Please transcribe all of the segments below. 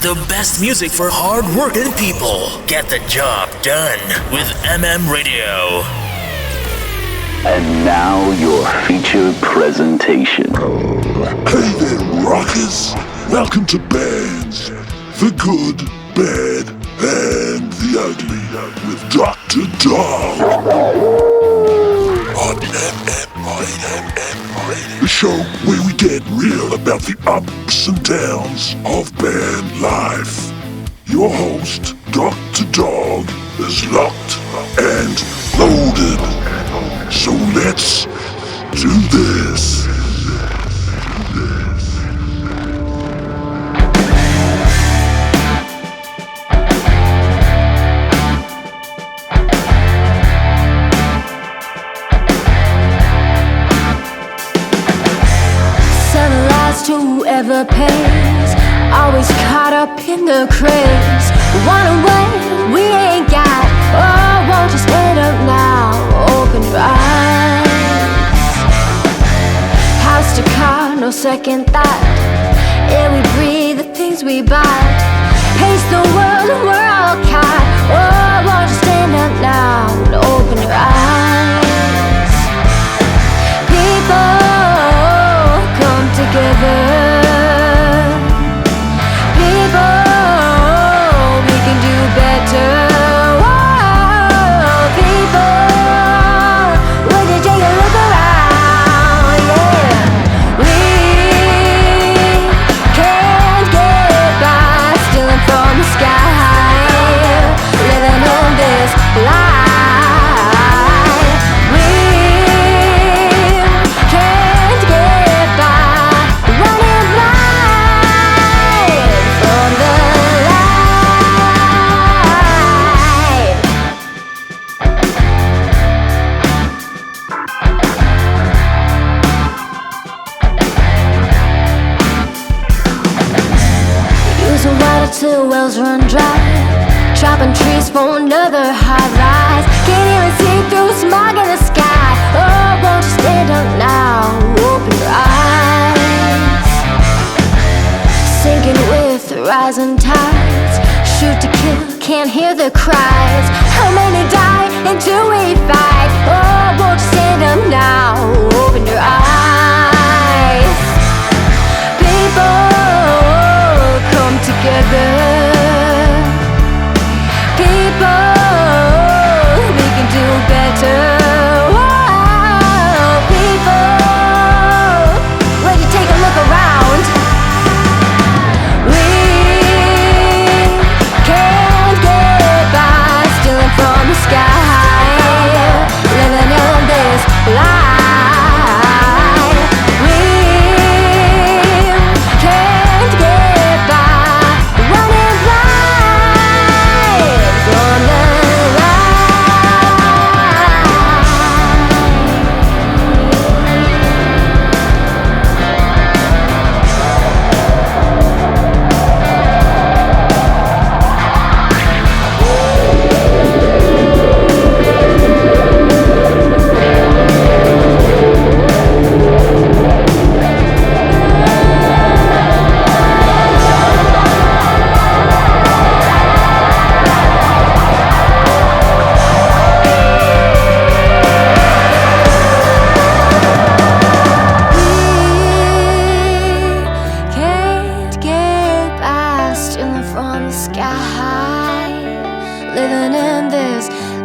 The best music for hard-working people. Get the job done with Radio. And now your feature presentation. Hey there, rockers! Welcome to Bands, the Good, Bad, and the Ugly with Dr. Dog on the show where we get real about the ups and downs of band life. Your host, Dr. Dog, is locked and loaded. So let's do this. Whoever pays, always caught up in the craze. Run away, we ain't got. Oh, won't you stand up now? Open your eyes. House to car, no second thought. Air we breathe, the things we buy. Pace the world and we're all caught. Oh, won't you stand up now and open your eyes? People come together. Till wells run dry, chopping trees for another high rise. Can't even see through smog in the sky. Oh, won't you stand up now? Open your eyes. Sinking with the rising tides. Shoot to kill, can't hear the cries. How many die until we fight? Oh, won't you stand up now? Open your eyes. People come together. People, we can do better. Whoa, people, let you take a look around. We can't get by stealing from the sky, living in this life.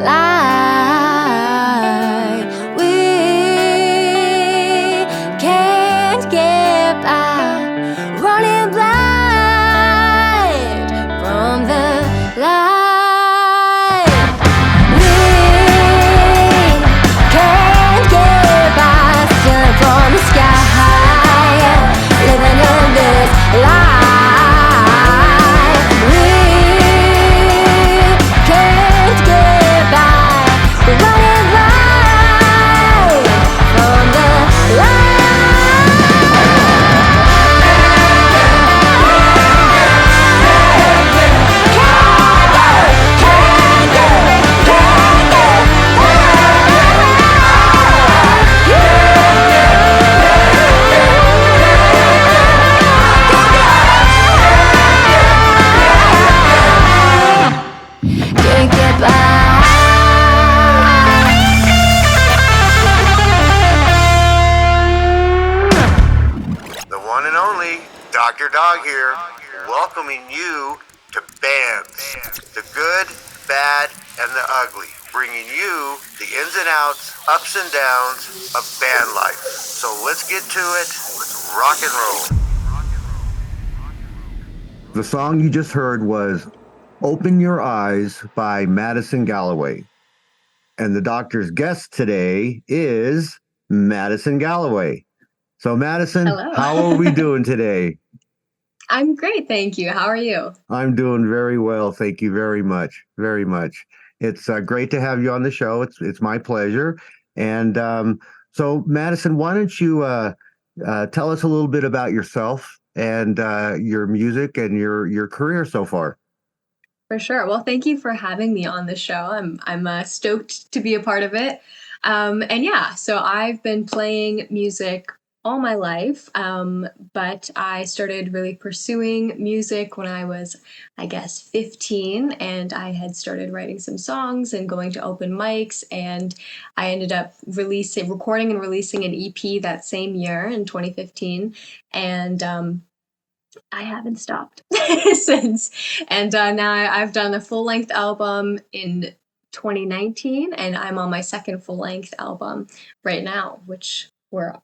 Life, we welcoming you to Bands, the good, bad, and the ugly, bringing you the ins and outs, ups and downs of band life. So let's get to it. Let's rock and roll. The song you just heard was Open Your Eyes by Madison Galloway. And the doctor's guest today is Madison Galloway. So, Madison, Hello. how are we doing today? I'm great, thank you. How are you? I'm doing very well. Thank you very much. Very much. It's great to have you on the show. It's my pleasure. And so, Madison, why don't you tell us a little bit about yourself and your music and your career so far? For sure. Well, thank you for having me on the show. I'm stoked to be a part of it. And yeah, so I've been playing music all my life, but I started really pursuing music when I was, I guess, 15, and I had started writing some songs and going to open mics, and I ended up recording and releasing an EP that same year in 2015, and I haven't stopped since. And now I've done a full-length album in 2019, and I'm on my second full-length album right now, which we're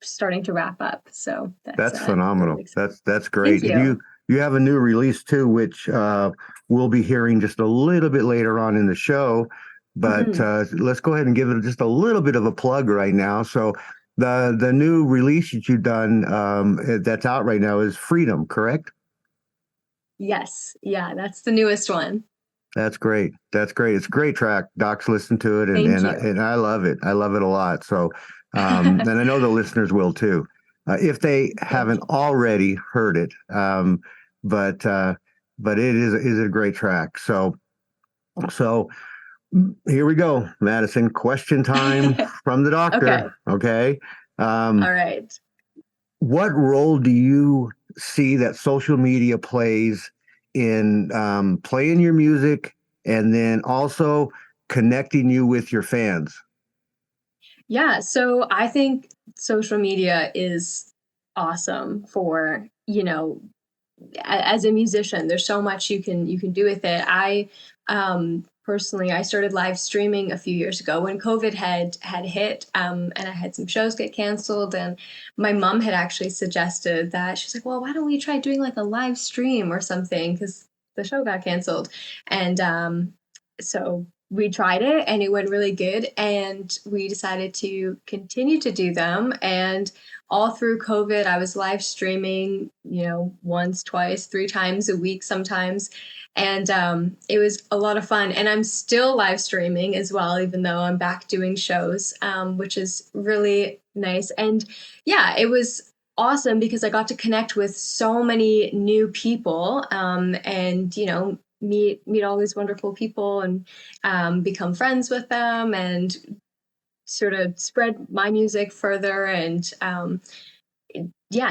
starting to wrap up. So that's phenomenal. Really that's great. Thank And you have a new release too, which we'll be hearing just a little bit later on in the show. But let's go ahead and give it just a little bit of a plug right now. So the new release that you've done that's out right now is Freedom, correct? Yes. Yeah, that's the newest one. That's great. That's great. It's a great track. Doc's listened to it, and I love it. I love it a lot. So, and I know the listeners will too, if they haven't already heard it. But it is a great track. So here we go, Madison. Question time from the doctor. Okay. All right. What role do you see that social media plays in playing your music and then also connecting you with your fans? Yeah, so I think social media is awesome for, as a musician. There's so much you can do with it. I personally, I started live streaming a few years ago when COVID had hit, and I had some shows get canceled, and my mom had actually suggested that. She's like, well, why don't we try doing like a live stream or something, because the show got canceled. And so we tried it, and it went really good, and we decided to continue to do them. And all through COVID, I was live streaming, once, twice, 3 times a week sometimes. And it was a lot of fun. And I'm still live streaming as well, even though I'm back doing shows, which is really nice. And yeah, it was awesome because I got to connect with so many new people, and, meet all these wonderful people and become friends with them and sort of spread my music further. And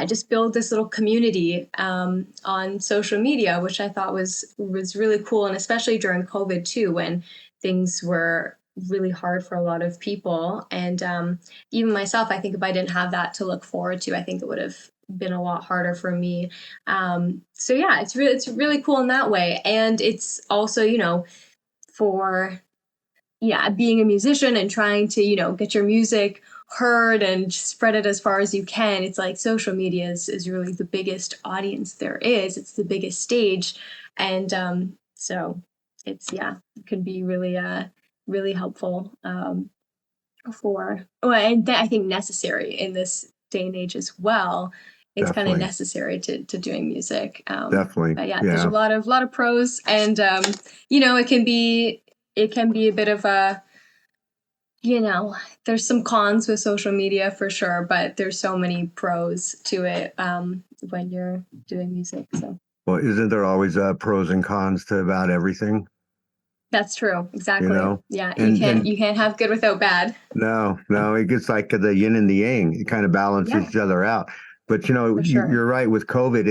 just build this little community on social media, which I thought was really cool. And especially during COVID too, when things were really hard for a lot of people. And even myself, I think if I didn't have that to look forward to, I think it would have been a lot harder for me. So yeah, it's really cool in that way. And it's also, for being a musician and trying to, get your music heard and spread it as far as you can. It's like social media is really the biggest audience there is. It's the biggest stage. And so it can be really, really helpful and I think necessary in this day and age as well. It's kind of necessary to doing music. Definitely. But there's a lot of pros, and it can be a bit of a, there's some cons with social media for sure, but there's so many pros to it when you're doing music. So. Well, isn't there always pros and cons to about everything? That's true. Exactly. Yeah. You can't have good without bad. No. It gets like the yin and the yang. It kind of balances each other out. But you're right with COVID.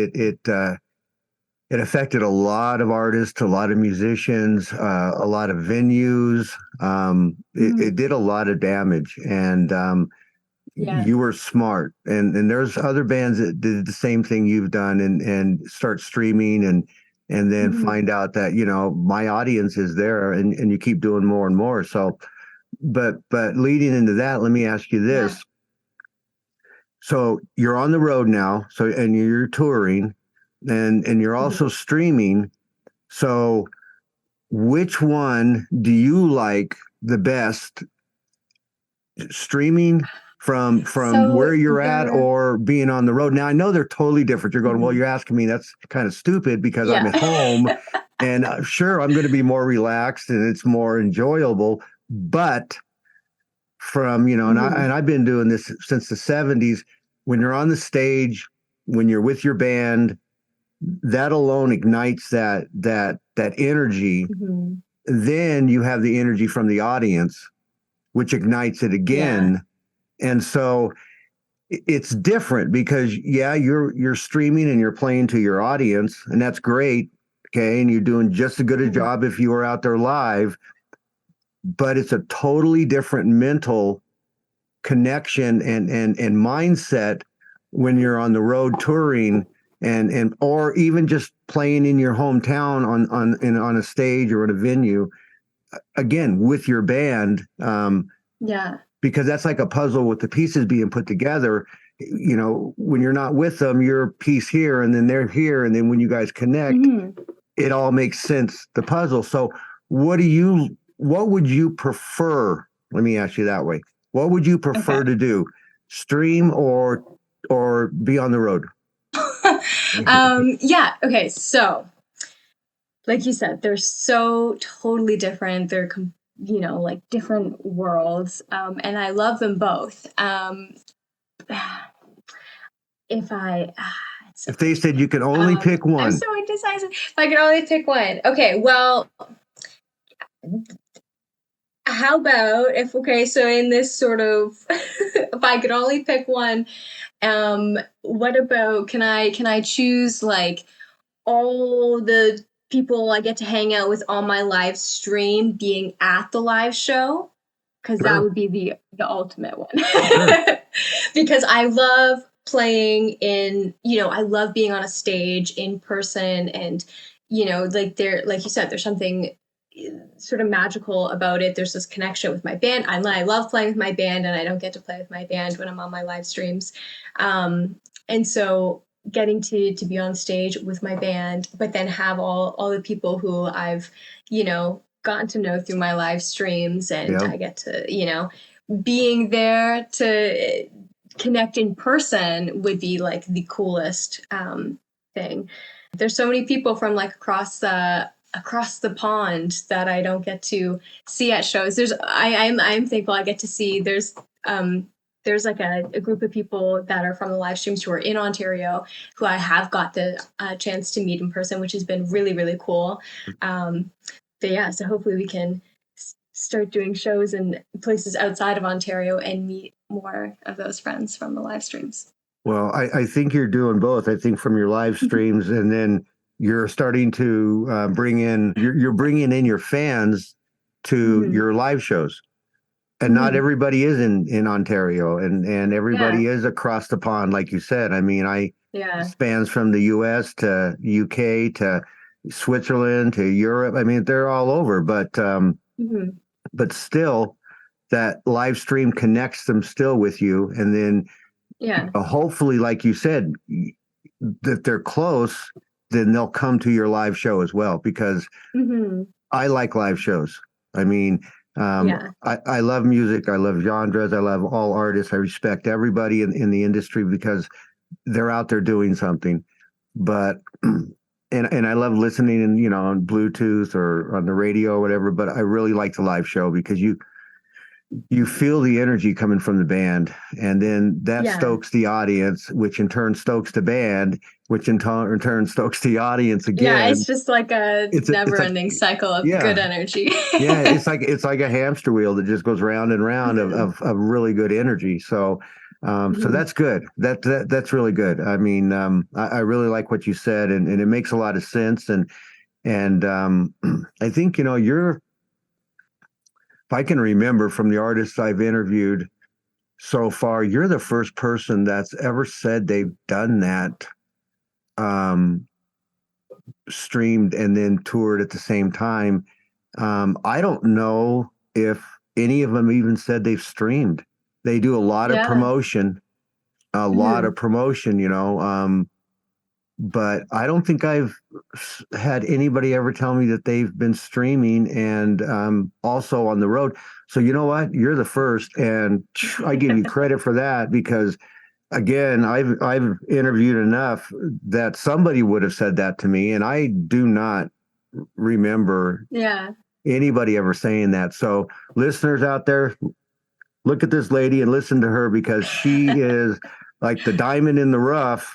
It affected a lot of artists, a lot of musicians, a lot of venues. It did a lot of damage, and Yeah. you were smart. And there's other bands that did the same thing you've done and start streaming and then find out that, my audience is there and you keep doing more and more. So, but leading into that, let me ask you Yeah. this. So you're on the road now, and you're touring and you're also streaming. So which one do you like the best, streaming from So where you're at there, or being on the road? Now I know they're totally different. You're going, well, Mhm. you're asking me, that's kind of stupid because I'm Yeah. at home and sure, I'm going to be more relaxed and it's more enjoyable. But from, and I've been doing this since the 70s. When you're on the stage, when you're with your band, that alone ignites that energy. Mhm. Then you have the energy from the audience, which ignites it Yeah. again. And so it's different because you're streaming and you're playing to your audience, and that's great. Okay. And you're doing just as good a Mhm. job if you were out there live, but it's a totally different mental connection and mindset when you're on the road touring and or even just playing in your hometown on a stage or at a venue, again with your band. Yeah. Because that's like a puzzle with the pieces being put together. When you're not with them, you're a piece here and then they're here. And then when you guys connect, Mhm. it all makes sense, the puzzle. So what would you prefer? Let me ask you that way. What would you prefer Okay. to do? Stream or be on the road? Yeah. Okay. So, like you said, they're so totally different. They're, like different worlds. And I love them both. If I, it's so If they said tricky. you could only pick I'm one. so indecisive. If I could only pick one. Okay. Well, how about if, okay, so in this sort of, if I could only pick one, what about, can I choose like all the people I get to hang out with on my live stream being at the live show? Because that Sure. would be the ultimate one. Sure. Because I love playing I love being on a stage in person, and like like you said, there's something sort of magical about it. There's this connection with my band. I love playing with my band, and I don't get to play with my band when I'm on my live streams. And so getting to be on stage with my band, but then have all the people who I've gotten to know through my live streams, and Yeah. I get to being there to connect in person would be like the coolest thing. There's so many people from like across the pond that I don't get to see at shows. I'm thankful I get to see. There's like a group of people that are from the live streams who are in Ontario who I have got the chance to meet in person, which has been really, really cool. But yeah, so hopefully we can start doing shows in places outside of Ontario and meet more of those friends from the live streams. Well, I think you're doing both. I think from your live streams, and then you're starting to you're bringing in your fans to your live shows. And not everybody is in Ontario, and everybody is across the pond, like you said. I mean, spans from the U.S. to UK to Switzerland to Europe. I mean, they're all over, but still, that live stream connects them still with you, and then hopefully, like you said, that they're close, then they'll come to your live show as well, because I like live shows. I mean, I love music. I love genres. I love all artists. I respect everybody in the industry because they're out there doing something. But and I love listening on Bluetooth or on the radio or whatever. But I really like the live show because you feel the energy coming from the band, and then that stokes the audience, which in turn stokes the band, which in turn stokes the audience again. It's just like a never-ending cycle of good energy. It's like a hamster wheel that just goes round and round of really good energy. So so that's good. That's really good. I mean, I really like what you said, and it makes a lot of sense. And I think if I can remember from the artists I've interviewed, so far. You're the first person that's ever said they've done that, streamed and then toured at the same time. I don't know if any of them even said they've streamed. They do a lot of promotion, but I don't think I've had anybody ever tell me that they've been streaming and also on the road. So you know what? You're the first, and I give you credit for that because, again, I've interviewed enough that somebody would have said that to me, and I do not remember anybody ever saying that. So listeners out there, look at this lady and listen to her because she is like the diamond in the rough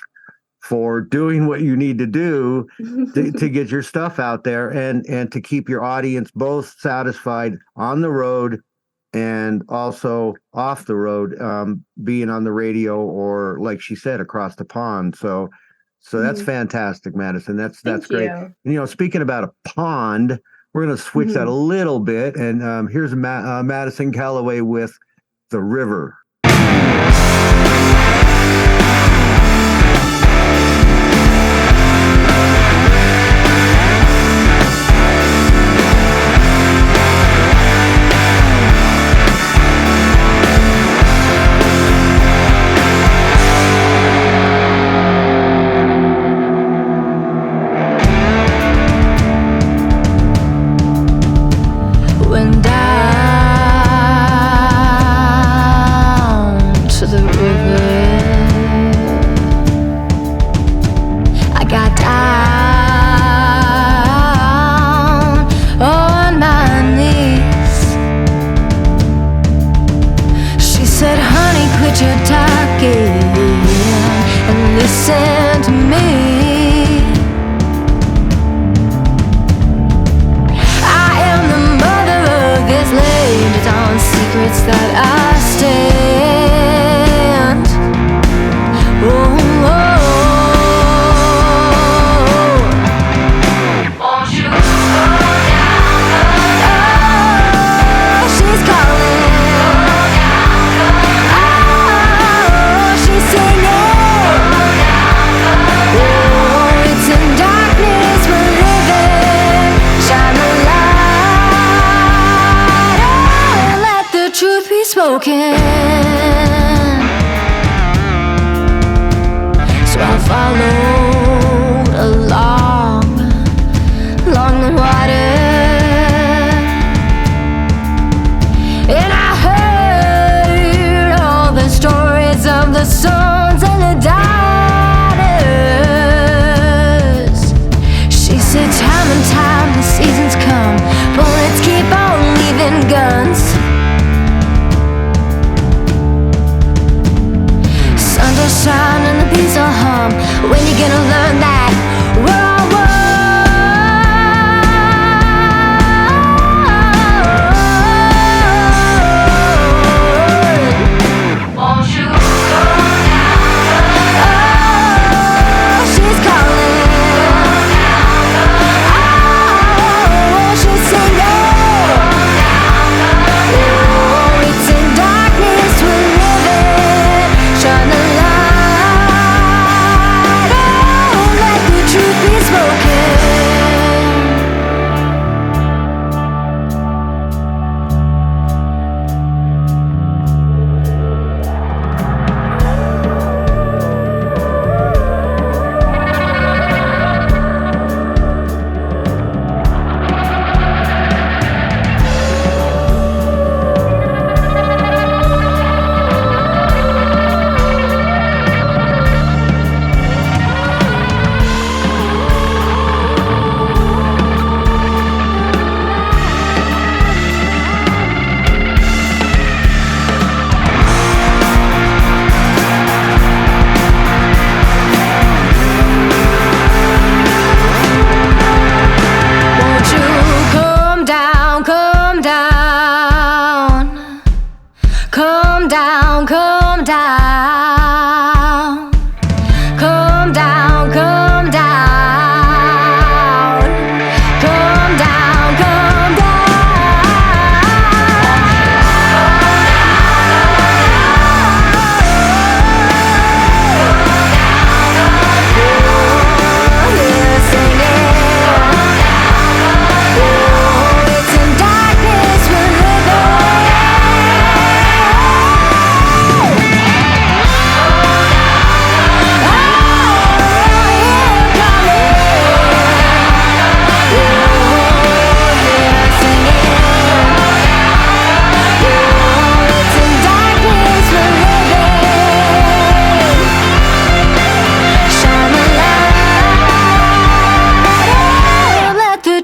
for doing what you need to do to get your stuff out there and to keep your audience both satisfied on the road and also off the road, being on the radio or, like she said, across the pond. So that's fantastic, Madison. That's great. And, speaking about a pond, we're going to switch that a little bit. And here's Madison Galloway with The River. When I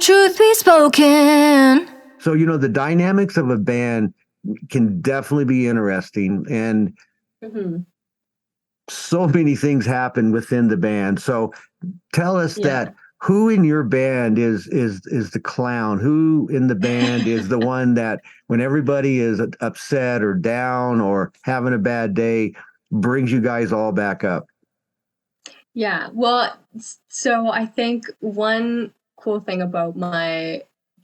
truth be spoken. So, the dynamics of a band can definitely be interesting, and so many things happen within the band. So tell us that who in your band is the clown? Who in the band is the one that when everybody is upset or down or having a bad day brings you guys all back up? Yeah, well, so I think one cool thing about my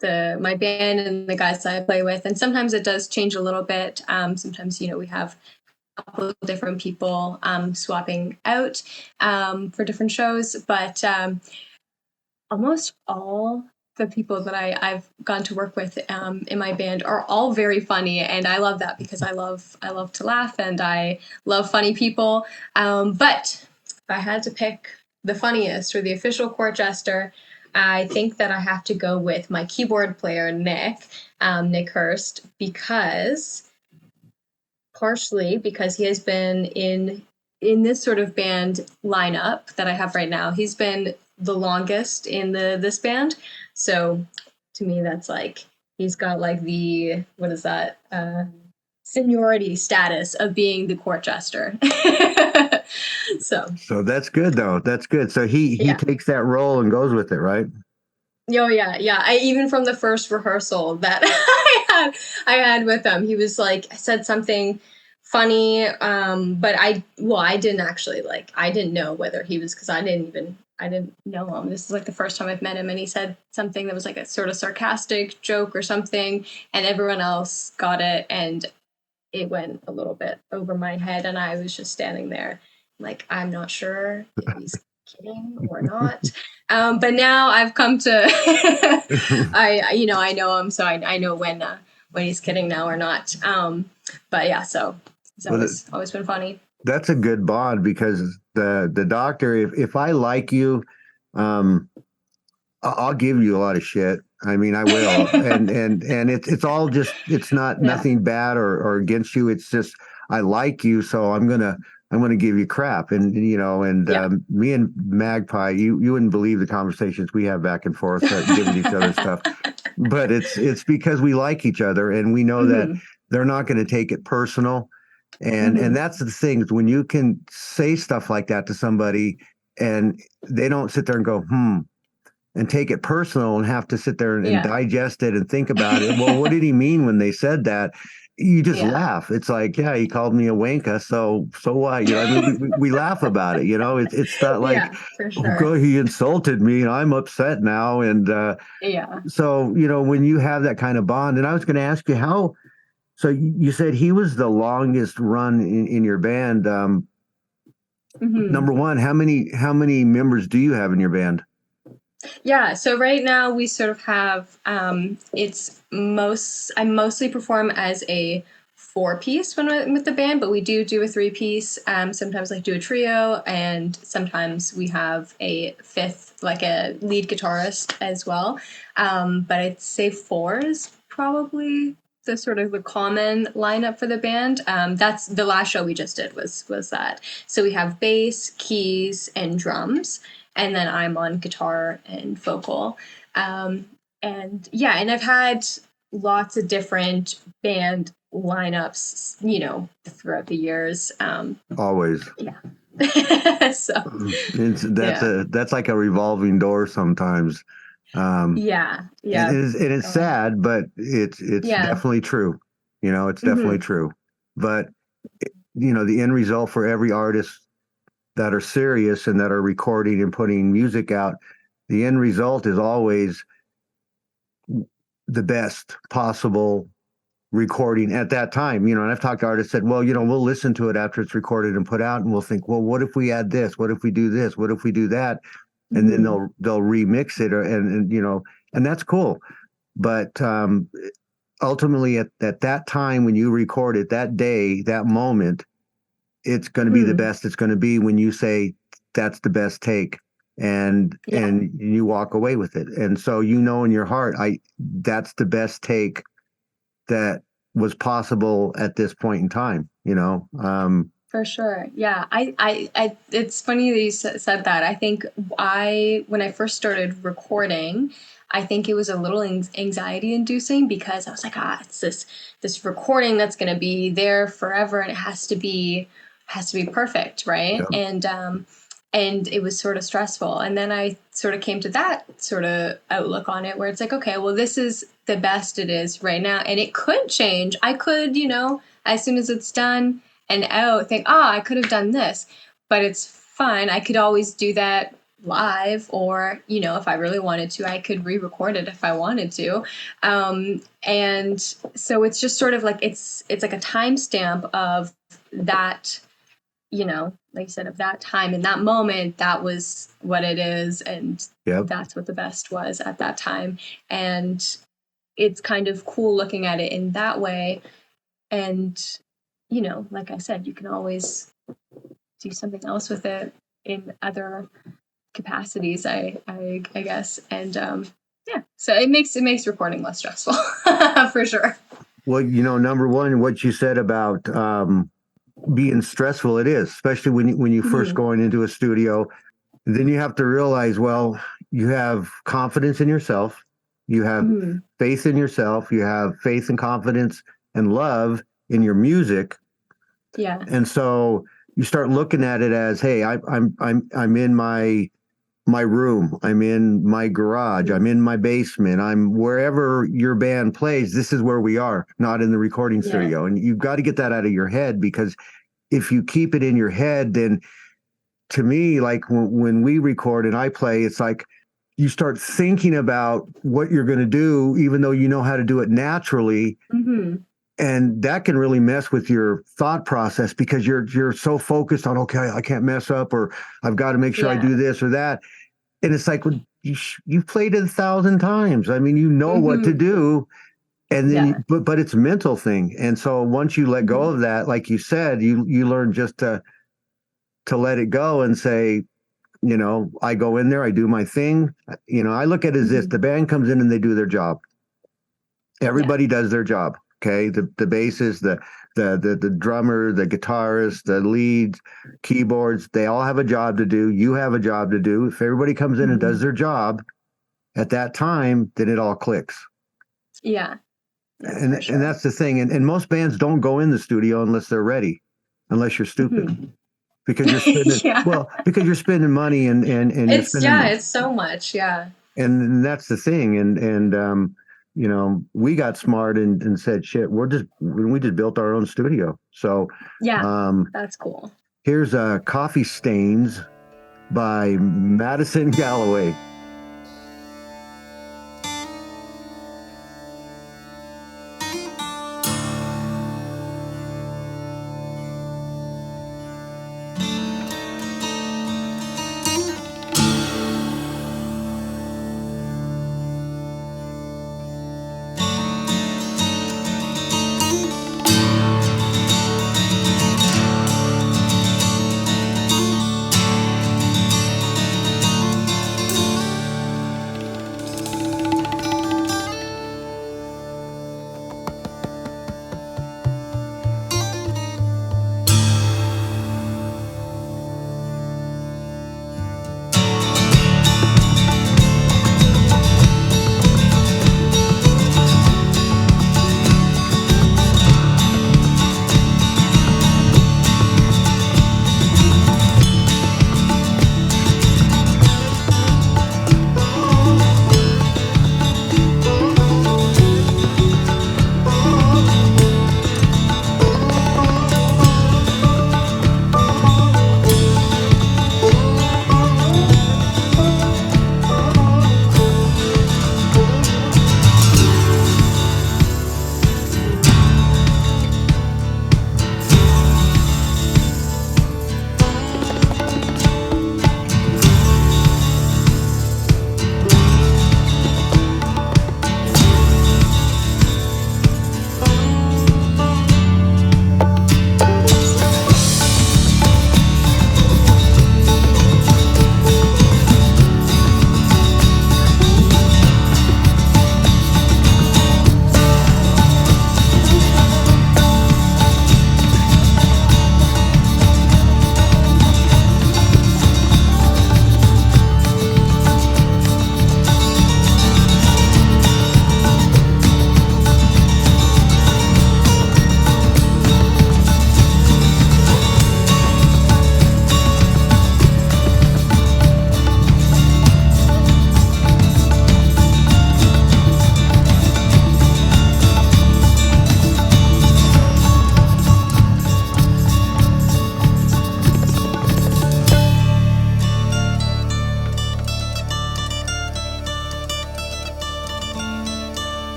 band and the guys that I play with, and sometimes it does change a little bit. Sometimes we have a couple of different people swapping out for different shows, but almost all the people that I've gone to work with in my band are all very funny, and I love that because I love to laugh and I love funny people. But if I had to pick the funniest or the official court jester, I think that I have to go with my keyboard player, Nick Hurst, partially because he has been in this sort of band lineup that I have right now. He's been the longest in this band. So to me, that's like, he's got like the, what is that? Seniority status of being the court jester. So that's good though. That's good. So he takes that role and goes with it, right? Oh yeah. I even from the first rehearsal that I had with him, he was like, I said something funny, but I didn't actually I didn't know whether he was, because I didn't know him. This is like the first time I've met him, and he said something that was like a sort of sarcastic joke or something, and everyone else got it, and it went a little bit over my head, and I was just standing there like, I'm not sure if he's kidding or not. But now I've come to I know him, so I know when he's kidding now or not. But yeah, so it's always been funny. That's a good bond, because the doctor, if I like you, I'll give you a lot of shit. I mean, I will, and it's all just, it's not nothing bad or against you. It's just, I like you, so I'm gonna give you crap, and me and Magpie, you wouldn't believe the conversations we have back and forth, giving each other stuff, but it's because we like each other, and we know that they're not going to take it personal, and that's the thing, when you can say stuff like that to somebody, and they don't sit there and go and take it personal and have to sit there and digest it and think about it. Well, what did he mean when they said that? You just laugh. It's like, yeah, he called me a wanka. So what? I mean, we laugh about it. It's not like, for sure. Oh, he insulted me and I'm upset now. And so, when you have that kind of bond, and I was going to ask you how. So you said he was the longest run in your band. Number one, how many members do you have in your band? Yeah, so right now we sort of have I mostly perform as a 4-piece when I'm with the band, but we do a 3-piece. Sometimes do a trio, and sometimes we have a fifth, like a lead guitarist as well. But I'd say 4 is probably the sort of the common lineup for the band. That's the last show we just did was that. So we have bass, keys, and drums. And then I'm on guitar and vocal. And I've had lots of different band lineups, throughout the years. Always. Yeah. So that's like a revolving door sometimes. Yeah. And it's sad, but it's definitely true. It's definitely true. But the end result for every artist that are serious and that are recording and putting music out, the end result is always the best possible recording at that time. And I've talked to artists said, well, we'll listen to it after it's recorded and put out, and we'll think, well, what if we add this? What if we do this? What if we do that? And then they'll remix it, and that's cool. But ultimately at that time, when you record it, that day, that moment, it's going to be the best it's going to be when you say that's the best take, and you walk away with it. And so, in your heart, that's the best take that was possible at this point in time, For sure. Yeah. It's funny that you said that. I think when I first started recording, I think it was a little anxiety inducing because I was like, it's this recording that's going to be there forever and it has to be perfect. Right. Yeah. And it was sort of stressful. And then I sort of came to that sort of outlook on it where it's like, okay, well, this is the best it is right now. And it could change. I could, as soon as it's done and out, think, I could have done this, but it's fine. I could always do that live, or, if I really wanted to, I could re-record it if I wanted to. And so it's just sort of like, it's like a timestamp of that, like you said, of that time in that moment, that was what it is. And that's what the best was at that time. And it's kind of cool looking at it in that way. And, like I said, you can always do something else with it in other capacities, I guess. And, so it makes recording less stressful for sure. Well, number one, what you said about, being stressful, it is, especially when you first going into a studio. Then you have to realize, well, you have confidence in yourself, you have faith in yourself, you have faith and confidence and love in your music. Yeah. And so you start looking at it as, hey, I'm in my room, I'm in my garage, I'm in my basement, I'm wherever your band plays. This is where we are, not in the recording studio. And you've got to get that out of your head, because if you keep it in your head, then to me, like when we record and I play, it's like you start thinking about what you're going to do, even though you know how to do it naturally. And that can really mess with your thought process, because you're so focused on, okay, I can't mess up, or I've got to make sure I do this or that. And it's like, well, you've played it 1,000 times. I mean, you know what to do. And then, but it's a mental thing. And so once you let go of that, like you said, you learn just to let it go and say, I go in there, I do my thing. I look at it as this: the band comes in and they do their job. Everybody does their job. Okay. The bassist, the drummer, the guitarist, the lead, keyboards, they all have a job to do. You have a job to do. If everybody comes in and does their job at that time, then it all clicks. Yeah. And that's the thing. And most bands don't go in the studio unless they're ready, unless you're stupid. Because you're spending because you're spending money and it's it's so much. Yeah. And that's the thing. And we got smart and said, shit, we just built our own studio. So that's cool. Here's Coffee Stains by Madison Galloway.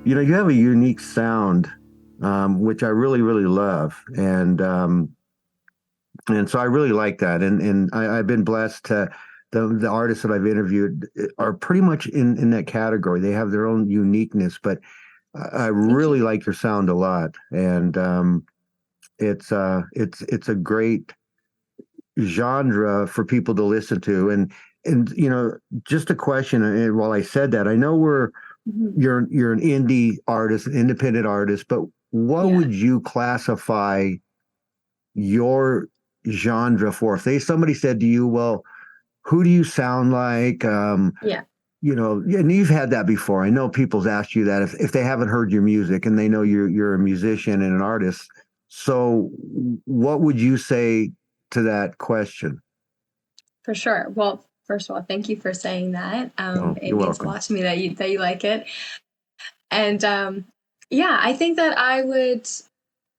You have a unique sound, which I really, really love. And so I really like that. And I've been blessed to the artists that I've interviewed are pretty much in that category. They have their own uniqueness, but I Thank really you. like your sound a lot. And it's a great genre for people to listen to. And just a question, and while I said that, I know Mhm. you're an indie artist, an independent artist, but what Yeah. would you classify your genre for? If somebody said to you, well, who do you sound like? Yeah. And you've had that before. I know people's asked you that if they haven't heard your music and they know you're a musician and an artist. So what would you say to that question? For sure. Well, first of all, thank you for saying that. Oh, It you're means a welcome. lot to me that you like it. And yeah, I think that I would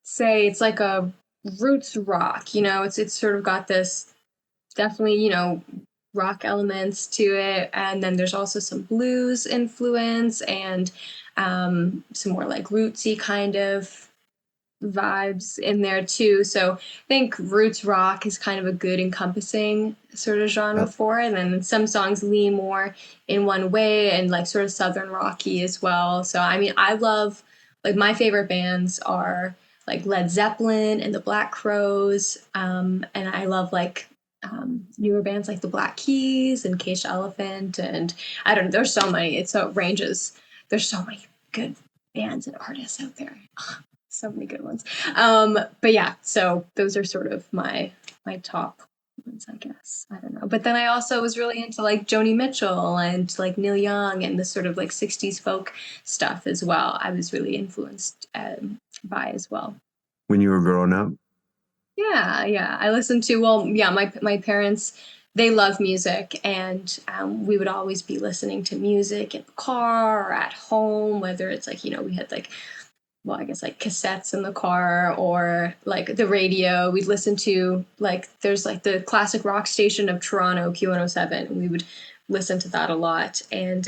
say it's like a roots rock. It's sort of got this definitely rock elements to it, and then there's also some blues influence and some more like rootsy kind of vibes in there too. So I think roots rock is kind of a good encompassing sort of genre Yep. for it. And then some songs lean more in one way and like sort of southern rocky as well. So I mean, I love like my favorite bands are like Led Zeppelin and the Black Crowes. And I love like newer bands like the Black Keys and Cage the Elephant. And I don't know, there's so many. It ranges. There's so many good bands and artists out there. So many good ones. But yeah, so those are sort of my top ones, I guess. I don't know. But then I also was really into like Joni Mitchell and like Neil Young and the sort of like 60s folk stuff as well. I was really influenced by as well. When you were growing up? Yeah, yeah. I listened to, well, yeah, my parents, they love music, and we would always be listening to music in the car or at home, whether it's like, we had like, well, I guess like cassettes in the car or like the radio. We'd listen to like there's like the classic rock station of Toronto, Q107, and we would listen to that a lot. And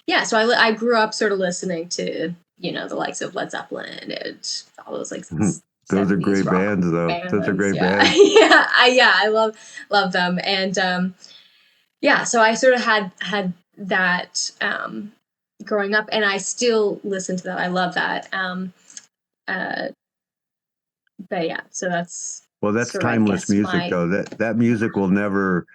yeah, so I grew up sort of listening to the likes of Led Zeppelin and all those like Those are 70s great rock bands, though. Those are bands. great Yeah, bands. I love them. And yeah, so I sort of had that growing up, and I still listen to that. I love that. Uh, but yeah, so that's Well, that's sort of, I timeless guess, music, my though. That music will never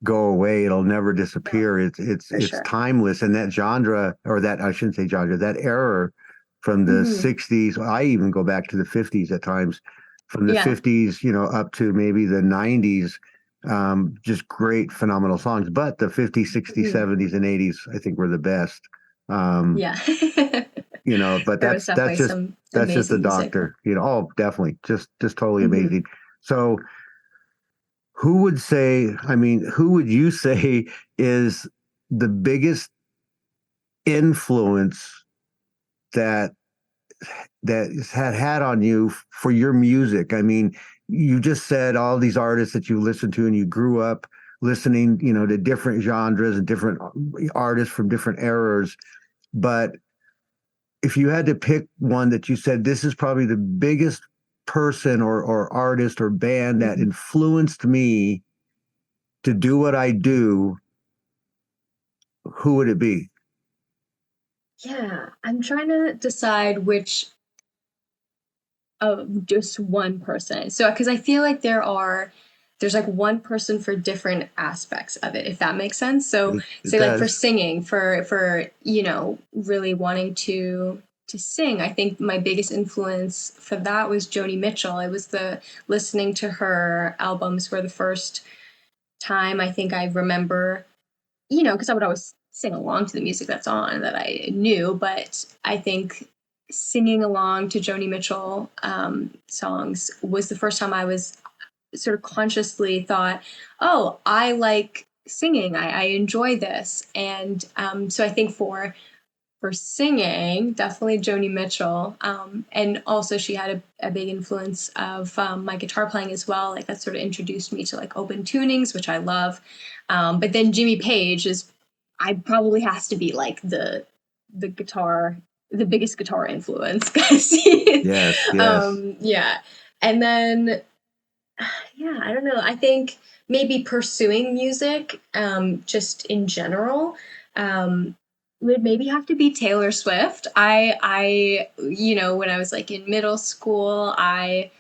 go away. It'll never no, disappear. It's for it's sure. timeless. And that genre, or that I shouldn't say genre, that era from the Hmm. 60s, I even go back to the 50s at times, from the Yeah. 50s, up to maybe the 90s. Just great, phenomenal songs. But the 50s, 60s, Hmm. 70s, and 80s, I think were the best. Um, Yeah. but There was that's definitely just some that's just the amazing music. doctor. Oh, definitely, just totally Hmm. amazing. So who would you say is the biggest influence that it's had on you for your music? I mean, you just said all these artists that you listened to and you grew up listening, to different genres and different artists from different eras. But if you had to pick one that you said this is probably the biggest person or artist or band that Hmm. influenced me to do what I do, who would it be? Yeah, I'm trying to decide which of just one person. So, because I feel like there's like one person for different aspects of it, if that makes sense. So, It say like for does. singing, for really wanting to sing, I think my biggest influence for that was Joni Mitchell. It was the listening to her albums for the first time. I think I remember, because I would always sing along to the music that's on that I knew, but I think singing along to Joni Mitchell songs was the first time I was sort of consciously thought, oh, I like singing. I enjoy this. And so I think for singing, definitely Joni Mitchell. And also she had a big influence of my guitar playing as well. Like that sort of introduced me to like open tunings, which I love. But then Jimmy Page I probably has to be like the guitar the biggest guitar influence, guys. Yes, yes. Yeah. And then, yeah, I don't know. I think maybe pursuing music, just in general, would maybe have to be Taylor Swift. When I was like in middle school, I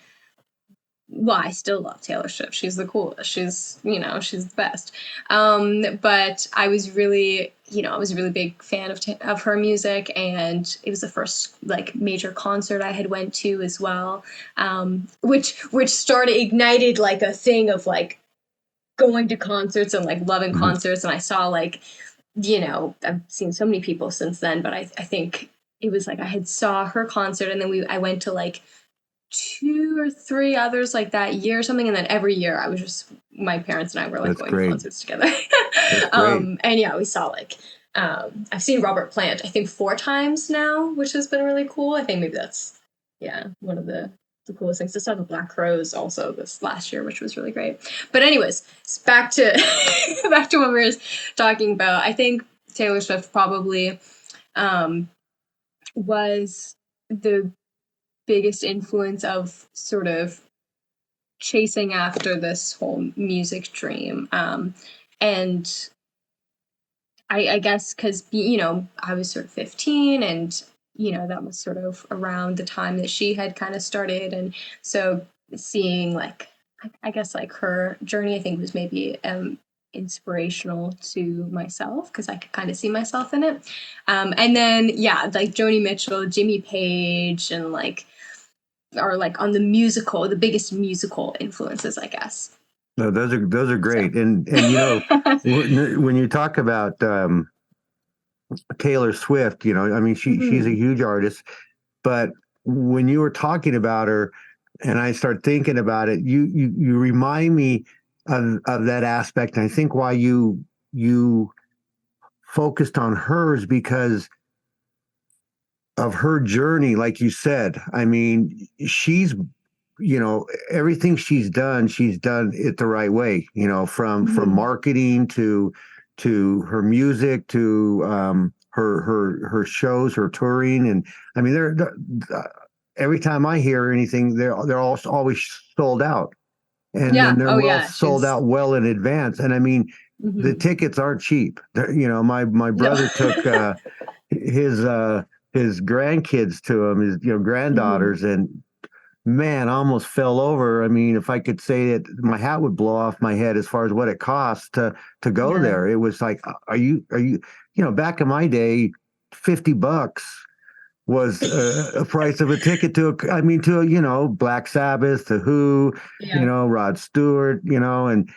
still love Taylor Swift. She's the coolest. She's the best. But I was really, I was a really big fan of her music, and it was the first like major concert I had went to as well, which ignited like a thing of like going to concerts and like loving Mhm. concerts. And I saw like, I've seen so many people since then, but I think it was like I had saw her concert, and then I went to like 2 or 3 others like that year or something, and then every year my parents and I were like That's going to great. concerts together. That's great. And yeah, we saw like I've seen Robert Plant I think 4 times now, which has been really cool. I think maybe that's one of the coolest things. To saw the Black Crowes also this last year, which was really great. But anyways, back to back to what we were talking about. I think Taylor Swift probably was the biggest influence of sort of chasing after this whole music dream. And I guess because, I was sort of 15, and, that was sort of around the time that she had kind of started. And so seeing like, I guess like her journey, I think was maybe inspirational to myself because I could kind of see myself in it. And then, yeah, like Joni Mitchell, Jimmy Page, and like, are like on the biggest musical influences, I guess. No, those are great. So. And when you talk about Taylor Swift, I mean, she's a huge artist, but when you were talking about her and I start thinking about it, you remind me of that aspect. And I think why you focused on hers because of her journey, like you said. I mean, everything she's done it the right way, from marketing to her music to her shows, her touring. And I mean, every time I hear anything, they're all always sold out, and Yeah. then they're Oh well yeah. sold out well in advance. And I mean, the tickets aren't cheap. My No. brother took his grandkids to him, his granddaughters, and man, I almost fell over. I mean, if I could say it, my hat would blow off my head as far as what it costs to go Yeah. there. It was like, are you back in my day, $50 was a price of a ticket to Black Sabbath, to Who, Yeah. Rod Stewart, and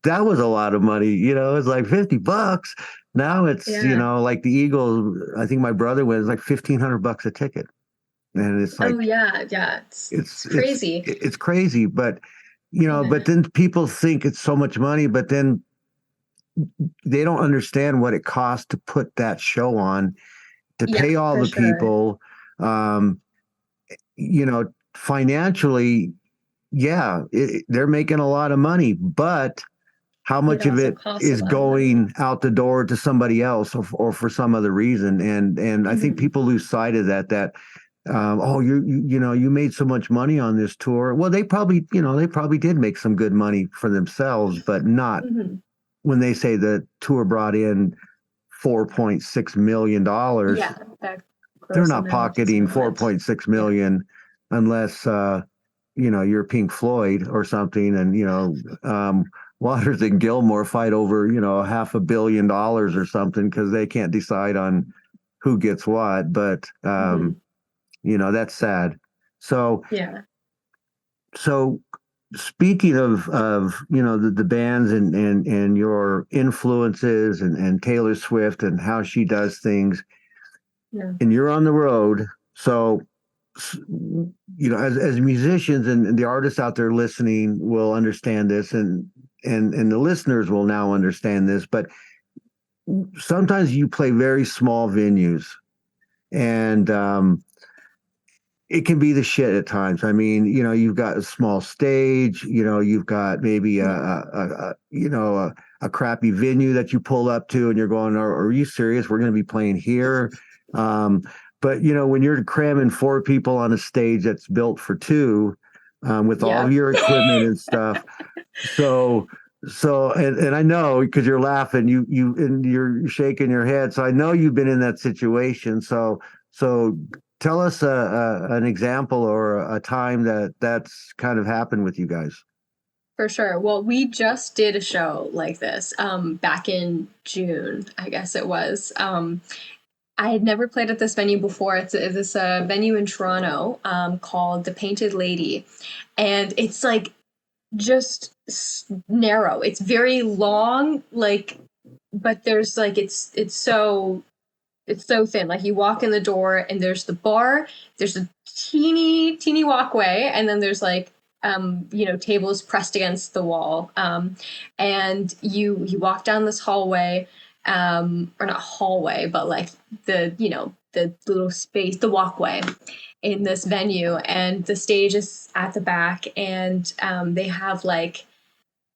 that was a lot of money. It's like $50. Now it's, Yeah. like the Eagles. I think my brother went, it's like $1,500 a ticket. And it's like, Oh yeah. Yeah. It's crazy. it's crazy, but Yeah. but then people think it's so much money, but then they don't understand what it costs to put that show on, to Yeah, pay all for the sure. people, um, financially, yeah, they're making a lot of money, but how It much of also it costs a is lot of money. going out the door to somebody else, or for some other reason? And I think people lose sight of that oh, you made so much money on this tour. Well, they probably did make some good money for themselves, but not when they say the tour brought in $4.6 million. Yeah. That They're gross not amount is pocketing not. 4.6 million unless you're Pink Floyd or something, and Waters and Gilmore fight over $500 million or something because they can't decide on who gets what. But that's sad. So Yeah. so speaking of the bands and your influences and Taylor Swift and how she does things, Yeah. and you're on the road, so as musicians and the artists out there listening will understand this, and the listeners will now understand this, but sometimes you play very small venues, and it can be the shit at times. I mean, you've got a small stage, you've got maybe a crappy venue that you pull up to, and you're going, are you serious? We're going to be playing here. but when you're cramming four people on a stage that's built for two, with all Yeah. of your equipment and stuff. So, and I know because you're laughing, and you're shaking your head. So I know you've been in that situation. So tell us an example or a time that's kind of happened with you guys. For sure. Well, we just did a show like this back in June, I guess it was. I had never played at this venue before. It's a venue in Toronto called the Painted Lady. And it's like just narrow. It's very long, like, but there's like it's so thin. Like you walk in the door and there's the bar, there's a teeny walkway, and then there's like tables pressed against the wall. And you walk down this hallway, or not hallway, but like the little space, the walkway in this venue, and the stage is at the back, and they have like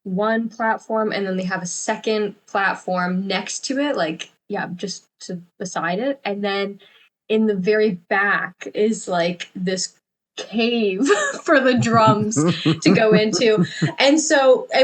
one platform and then they have a second platform next to it, like just to beside it, and then in the very back is like this cave for the drums to go into. And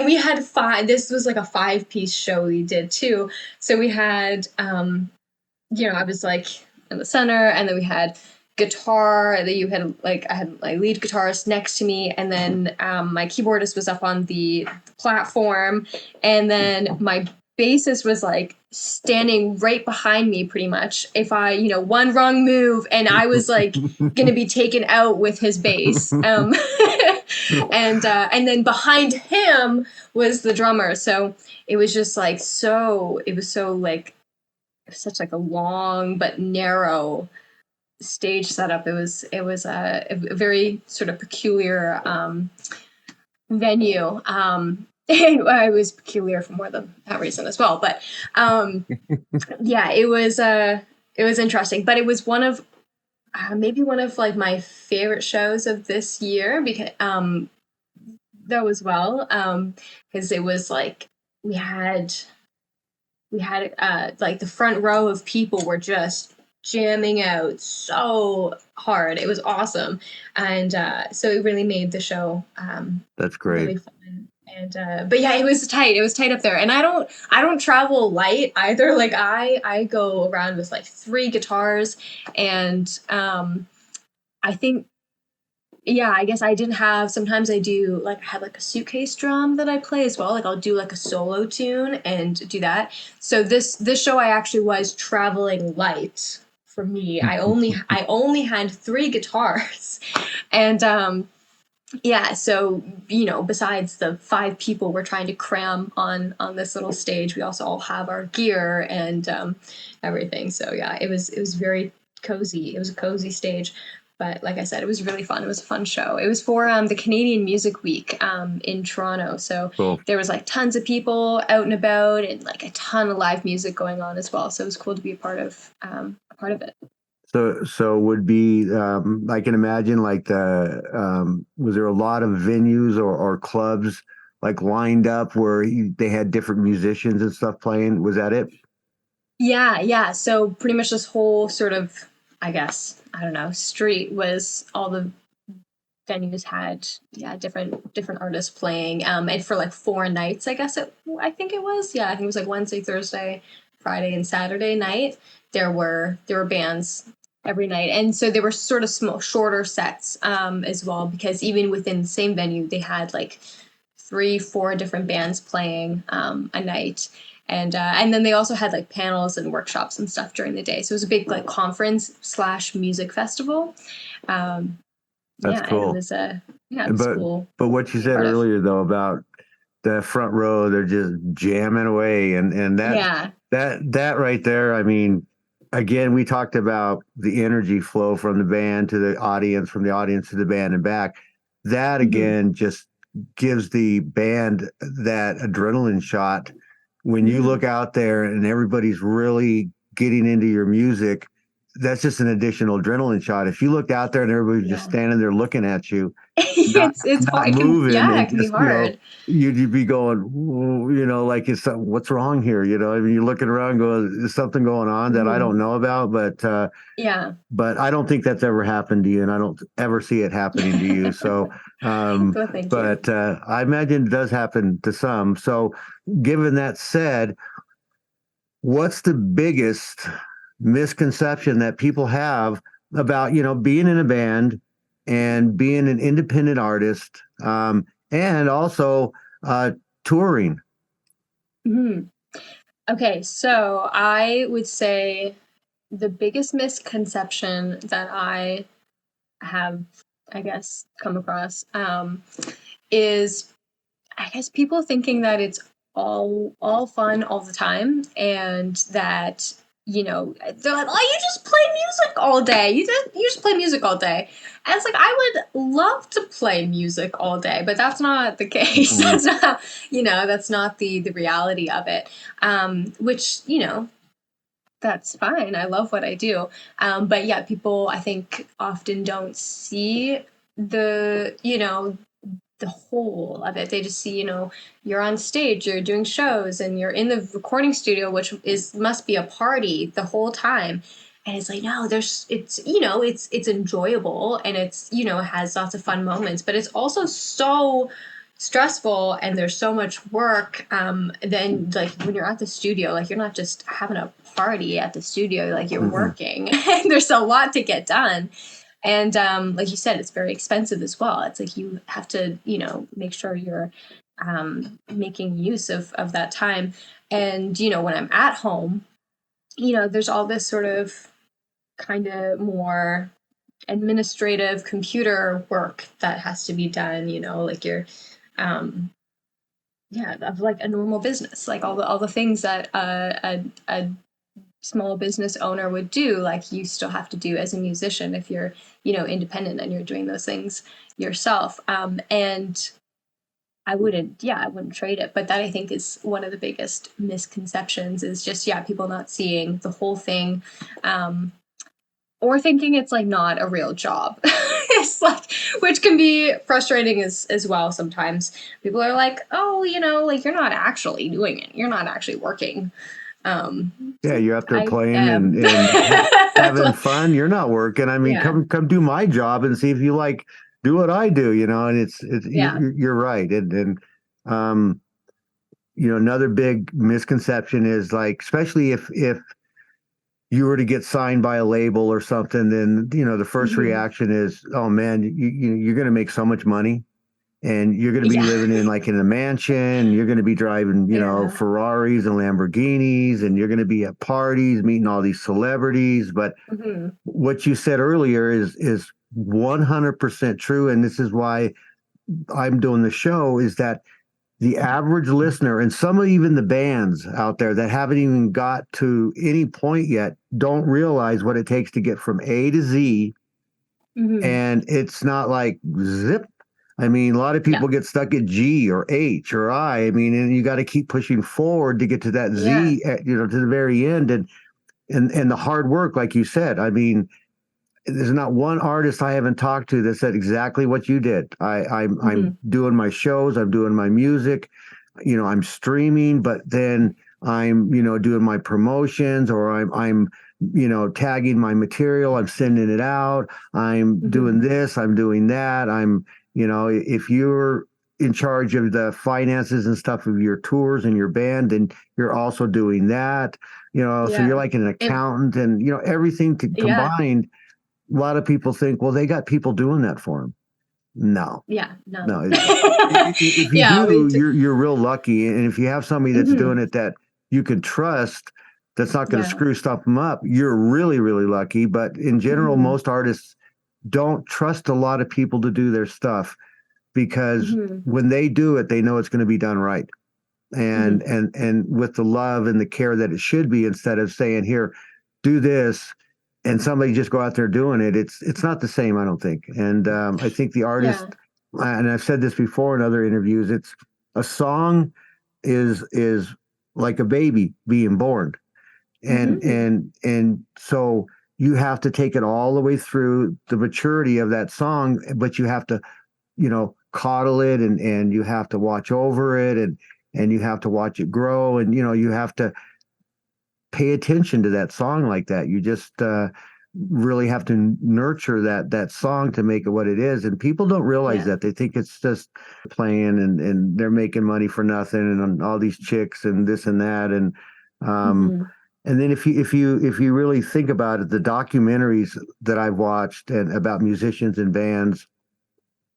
we had this was like a 5-piece show we did too, so we had I was like in the center, and then we had guitar that you had like I had my lead guitarist next to me, and then my keyboardist was up on the platform, and then my bassist was like standing right behind me pretty much. If I one wrong move and I was like gonna be taken out with his bass. And then behind him was the drummer, so it was just like such like a long but narrow stage setup. It was a very sort of peculiar venue. And I was peculiar for more than that reason as well. But it was interesting. But it was one of maybe one of like my favorite shows of this year, because though as well, because it was like we had like the front row of people were just jamming out so hard. It was awesome. And so it really made the show That's great. Really fun. And but yeah, it was tight up there. And I don't travel light either. Like I go around with like 3 guitars, and I think I guess I didn't have, sometimes I do like I have like a suitcase drum that I play as well. Like I'll do like a solo tune and do that. So this show I actually was traveling light for me. I only had 3 guitars. And so besides the 5 people we're trying to cram on this little stage, we also all have our gear and everything. So yeah, it was very cozy. It was a cozy stage. But like I said, it was really fun. It was a fun show. It was for the Canadian Music Week in Toronto. So cool. There was like tons of people out and about, and like a ton of live music going on as well. So it was cool to be a part of it. So would be I can imagine like was there a lot of venues or clubs like lined up where they had different musicians and stuff playing? Was that it? Yeah. So pretty much this whole sort of, I guess, I don't know, street was all the venues had different artists playing, and for like 4 nights, I think it was like Wednesday, Thursday, Friday, and Saturday night there were bands every night. And so they were sort of shorter sets as well, because even within the same venue they had like 3-4 different bands playing a night. And then they also had like panels and workshops and stuff during the day. So it was a big like conference/music festival. That's cool. And it was cool. But what you said earlier though about the front row, they're just jamming away, and that right there. I mean, again, we talked about the energy flow from the band to the audience, from the audience to the band and back. That again just gives the band that adrenaline shot. When you look out there and everybody's really getting into your music, that's just an additional adrenaline shot. If you looked out there and everybody's just Yeah. standing there looking at you, not It's hard. not moving, It and can be just, you know, hard. you'd be going, "Ooh," you know, like, what's wrong here? You know, I mean, you're looking around going, is something going on that I Mhm. don't know about? Yeah. But I don't think that's ever happened to you, and I don't ever see it happening to you. So, Well, thank you. but I imagine it does happen to some. So, given that said, what's the biggest misconception that people have about, you know, being in a band and being an independent artist, and also uh, touring? Mhm. Okay, so I would say the biggest misconception that I have, I guess, come across is, I guess, people thinking that it's all fun all the time, and that, you know, they're like, oh, you just play music all day. You just play music all day. And it's like, I would love to play music all day, but that's not the case. Mm-hmm. That's not, that's not the reality of it. Which, that's fine. I love what I do. But yeah, people, I think, often don't see the, the whole of it. They just see, you're on stage, you're doing shows, and you're in the recording studio, which must be a party the whole time. And it's like, no, it's enjoyable, and it has lots of fun moments, but it's also so stressful, and there's so much work. Then, like, when you're at the studio, like, you're not just having a party at the studio, like, you're Mm-hmm. working and there's a lot to get done. And like you said, it's very expensive as well. It's like you have to, make sure you're making use of that time. And, when I'm at home, there's all this sort of kind of more administrative computer work that has to be done, like you're, yeah, of like a normal business, like all the things that a small business owner would do, like you still have to do as a musician if you're, independent and you're doing those things yourself. And I wouldn't trade it. But that, I think, is one of the biggest misconceptions, is just, yeah, people not seeing the whole thing, or thinking it's like not a real job. It's like, which can be frustrating as well sometimes. People are like, oh, like, you're not actually doing it. You're not actually working. Yeah, you're out there I playing am. and having fun. You're not working. I mean, Yeah. come do my job and see if you like do what I do. You know, and Yeah. you're right. And um, you know, another big misconception is, like, especially if you were to get signed by a label or something, then, you know, the first Mhm. reaction is, oh man, you're going to make so much money, and you're going to be Yeah. living in a mansion. You're going to be driving, you know, Yeah. Ferraris and Lamborghinis, and you're going to be at parties meeting all these celebrities. But Mhm. what you said earlier is 100% true, and this is why I'm doing the show, is that the average listener, and some of even the bands out there that haven't even got to any point yet, don't realize what it takes to get from A to Z. Mhm. And it's not like zip. I mean, a lot of Yeah. people get stuck at G or H or I. I mean, and you got to keep pushing forward to get to that Yeah. Z, you know, to the very end. And the hard work, like you said. I mean, there's not one artist I haven't talked to that said exactly what you did. I'm Mhm. doing my shows, I'm doing my music, you know, I'm streaming, but then I'm, you know, doing my promotions, or I'm you know, tagging my material, I'm sending it out, I'm doing Mhm. this, I'm doing that. I'm, you know, if you're in charge of the finances and stuff of your tours and your band, and you're also doing that, you know, so you're Yeah. like an It, accountant, and, you know, everything yeah. combined. A lot of people think, well, they got people doing that for them. No, Yeah. No. no. If you Yeah. do, you're real lucky. And if you have somebody that's Mhm. doing it that you can trust, that's not going to Yeah. screw stuff them up, you're really, really lucky. But in general, Mhm. most artists don't trust a lot of people to do their stuff, because Mhm. when they do it, they know it's going to be done right. And Mhm. and with the love and the care that it should be, instead of saying, here, do this, and somebody just go out there doing it. It's not the same, I don't think. And I think the Yeah. artist, and I've said this before in other interviews, it's a song is like a baby being born. and Mhm. and and so you have to take it all the way through the maturity of that song, but you have to, coddle it, and you have to watch over it, and you have to watch it grow, and you have to pay attention to that song like that. You just really have to nurture that song to make it what it is. And people don't realize that. They think it's just playing, and they're making money for nothing, and all these chicks and this and that. And then if you really think about it, the documentaries that I've watched and about musicians and bands,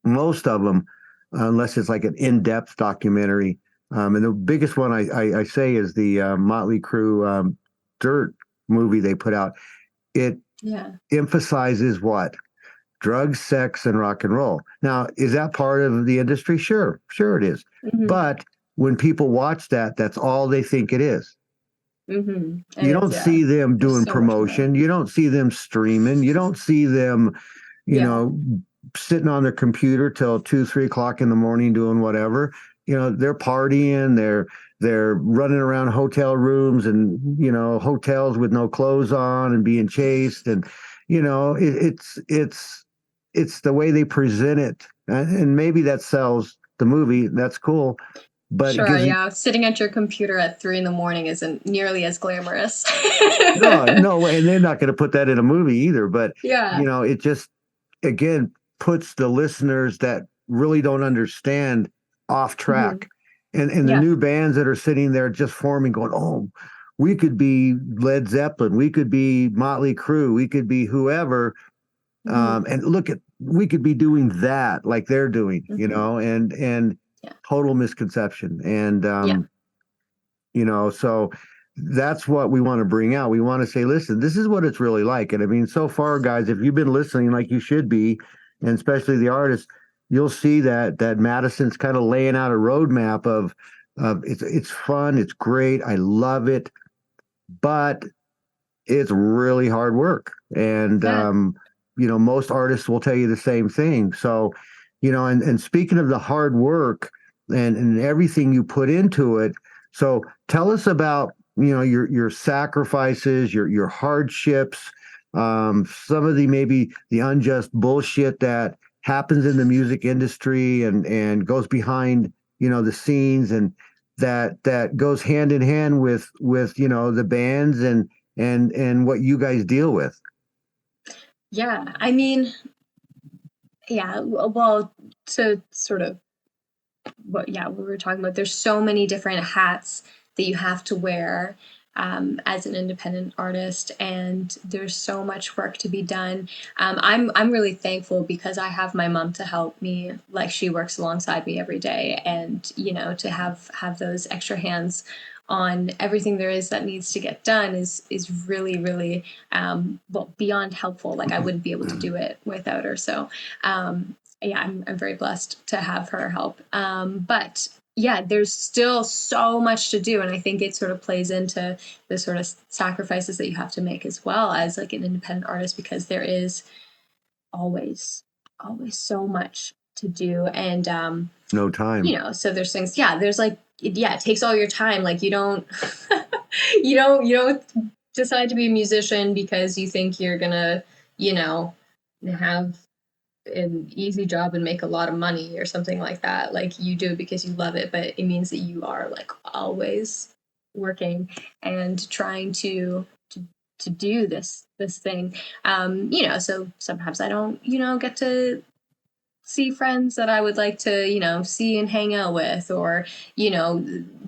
most of them, unless it's like an in-depth documentary, and the biggest one I say is the Motley Crue Dirt movie they put out. It emphasizes what? Drugs, sex, and rock and roll. Now, is that part of the industry? Sure it is. But when people watch that, that's all they think it is. You don't see them doing promotion. You don't see them streaming. You don't see them, sitting on their computer till 2-3 o'clock in the morning doing whatever. They're partying. They're running around hotel rooms and hotels with no clothes on and being chased. And it's the way they present it, and maybe that sells the movie. That's cool. But sure, sitting at your computer at 3 a.m. isn't nearly as glamorous. no way. And they're not going to put that in a movie either. But it just, again, puts the listeners that really don't understand off track. And the new bands that are sitting there just forming, going, oh, we could be Led Zeppelin, we could be Motley Crue, we could be whoever. And we could be doing that like they're doing, and total misconception. And, so that's what we want to bring out. We want to say, listen, this is what it's really like. And I mean, so far, guys, if you've been listening like you should be, and especially the artists, you'll see that Madison's kind of laying out a roadmap of it's fun, it's great, I love it, but it's really hard work. And most artists will tell you the same thing. So, and speaking of the hard work and everything you put into it, so tell us about your sacrifices, your hardships, some of maybe the unjust bullshit that happens in the music industry and goes behind the scenes, and that goes hand in hand with the bands and what you guys deal with. I mean, well, to sort of what we were talking about, there's so many different hats that you have to wear as an independent artist, and there's so much work to be done. I'm really thankful because I have my mom to help me. Like, she works alongside me every day, and to have those extra hands on everything there is that needs to get done is really, really beyond helpful. Like, I wouldn't be able to do it without her. So I'm very blessed to have her help. But there's still so much to do. And I think it sort of plays into the sort of sacrifices that you have to make as well as like an independent artist, because there is always so much to do. And no time. So there's things, there's like, it takes all your time. Like, you don't you don't decide to be a musician because you think you're gonna, have an easy job and make a lot of money or something like that. Like, you do it because you love it, but it means that you are like always working and trying to do this thing. So sometimes I don't, get to see friends that I would like to, see and hang out with, or,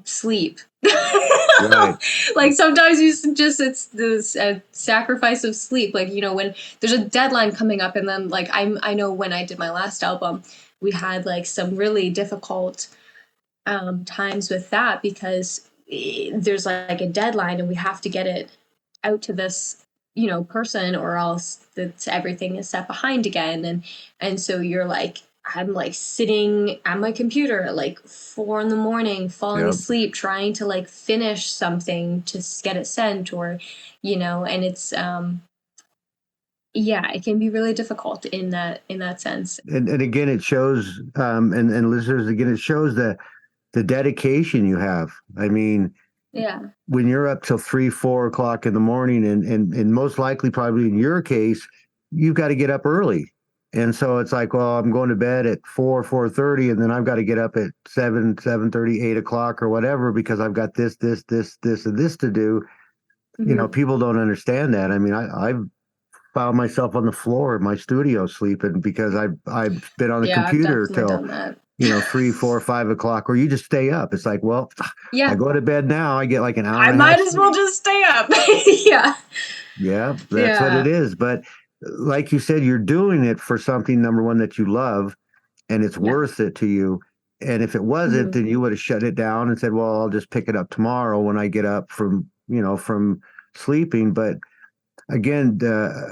sleep. Right. Like, sometimes it's this sacrifice of sleep. Like, when there's a deadline coming up, and then like, I know when I did my last album, we had like some really difficult times with that, because there's like a deadline and we have to get it out to this person, or else everything is set behind again. And so you're like, I'm like sitting at my computer at like 4 a.m, falling asleep, trying to like finish something to get it sent, or, and it's, it can be really difficult in that sense. And again, it shows, and listeners, again, it shows the dedication you have. I mean, when you're up till 3, 4 o'clock in the morning, and most likely, probably in your case, you've got to get up early. And so it's like, well, I'm going to bed at 4:30, and then I've got to get up at 7:30, 8 o'clock or whatever, because I've got this, and this to do. People don't understand that. I mean, I've found myself on the floor in my studio sleeping because I've been on the computer till 3, 4, 5 o'clock, or you just stay up. It's like, well, I go to bed now, I get like an hour. I might as well just stay up. Yeah, that's what it is. But like you said, you're doing it for something, number one, that you love, and it's worth it to you. And if it wasn't, then you would have shut it down and said, well, I'll just pick it up tomorrow when I get up from sleeping. But again,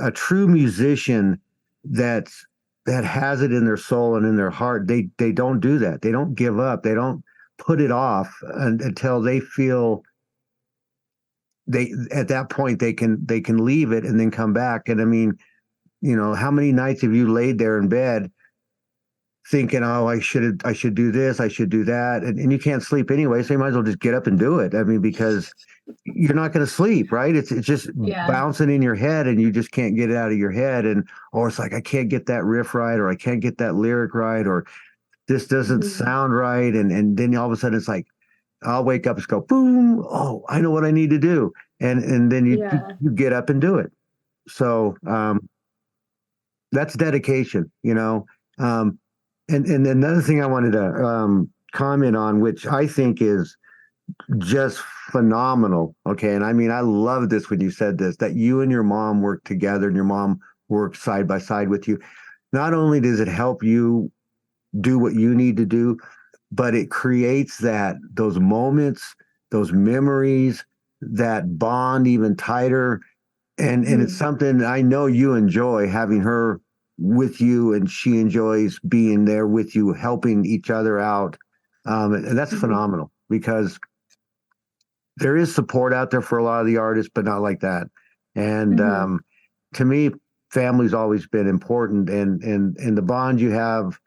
a true musician that has it in their soul and in their heart, they don't do that. They don't give up. They don't put it off until they feel at that point they can leave it and then come back. And I mean, how many nights have you laid there in bed thinking, oh, I should do this, I should do that, and you can't sleep anyway, so you might as well just get up and do it. I mean, because you're not going to sleep, right? It's just bouncing in your head, and you just can't get it out of your head. Or it's like, I can't get that riff right, or I can't get that lyric right, or this doesn't sound right. And then all of a sudden it's like, I'll wake up and go, boom, oh, I know what I need to do. And then you get up and do it. So that's dedication, And another thing I wanted to comment on, which I think is just phenomenal. Okay. And I mean, I love this when you said this, that you and your mom work together and your mom works side by side with you. Not only does it help you do what you need to do, but it creates those moments, those memories, that bond even tighter. And it's something I know you enjoy, having her with you, and she enjoys being there with you, helping each other out. And that's phenomenal, because there is support out there for a lot of the artists, but not like that. And to me, family's always been important, and the bond you have,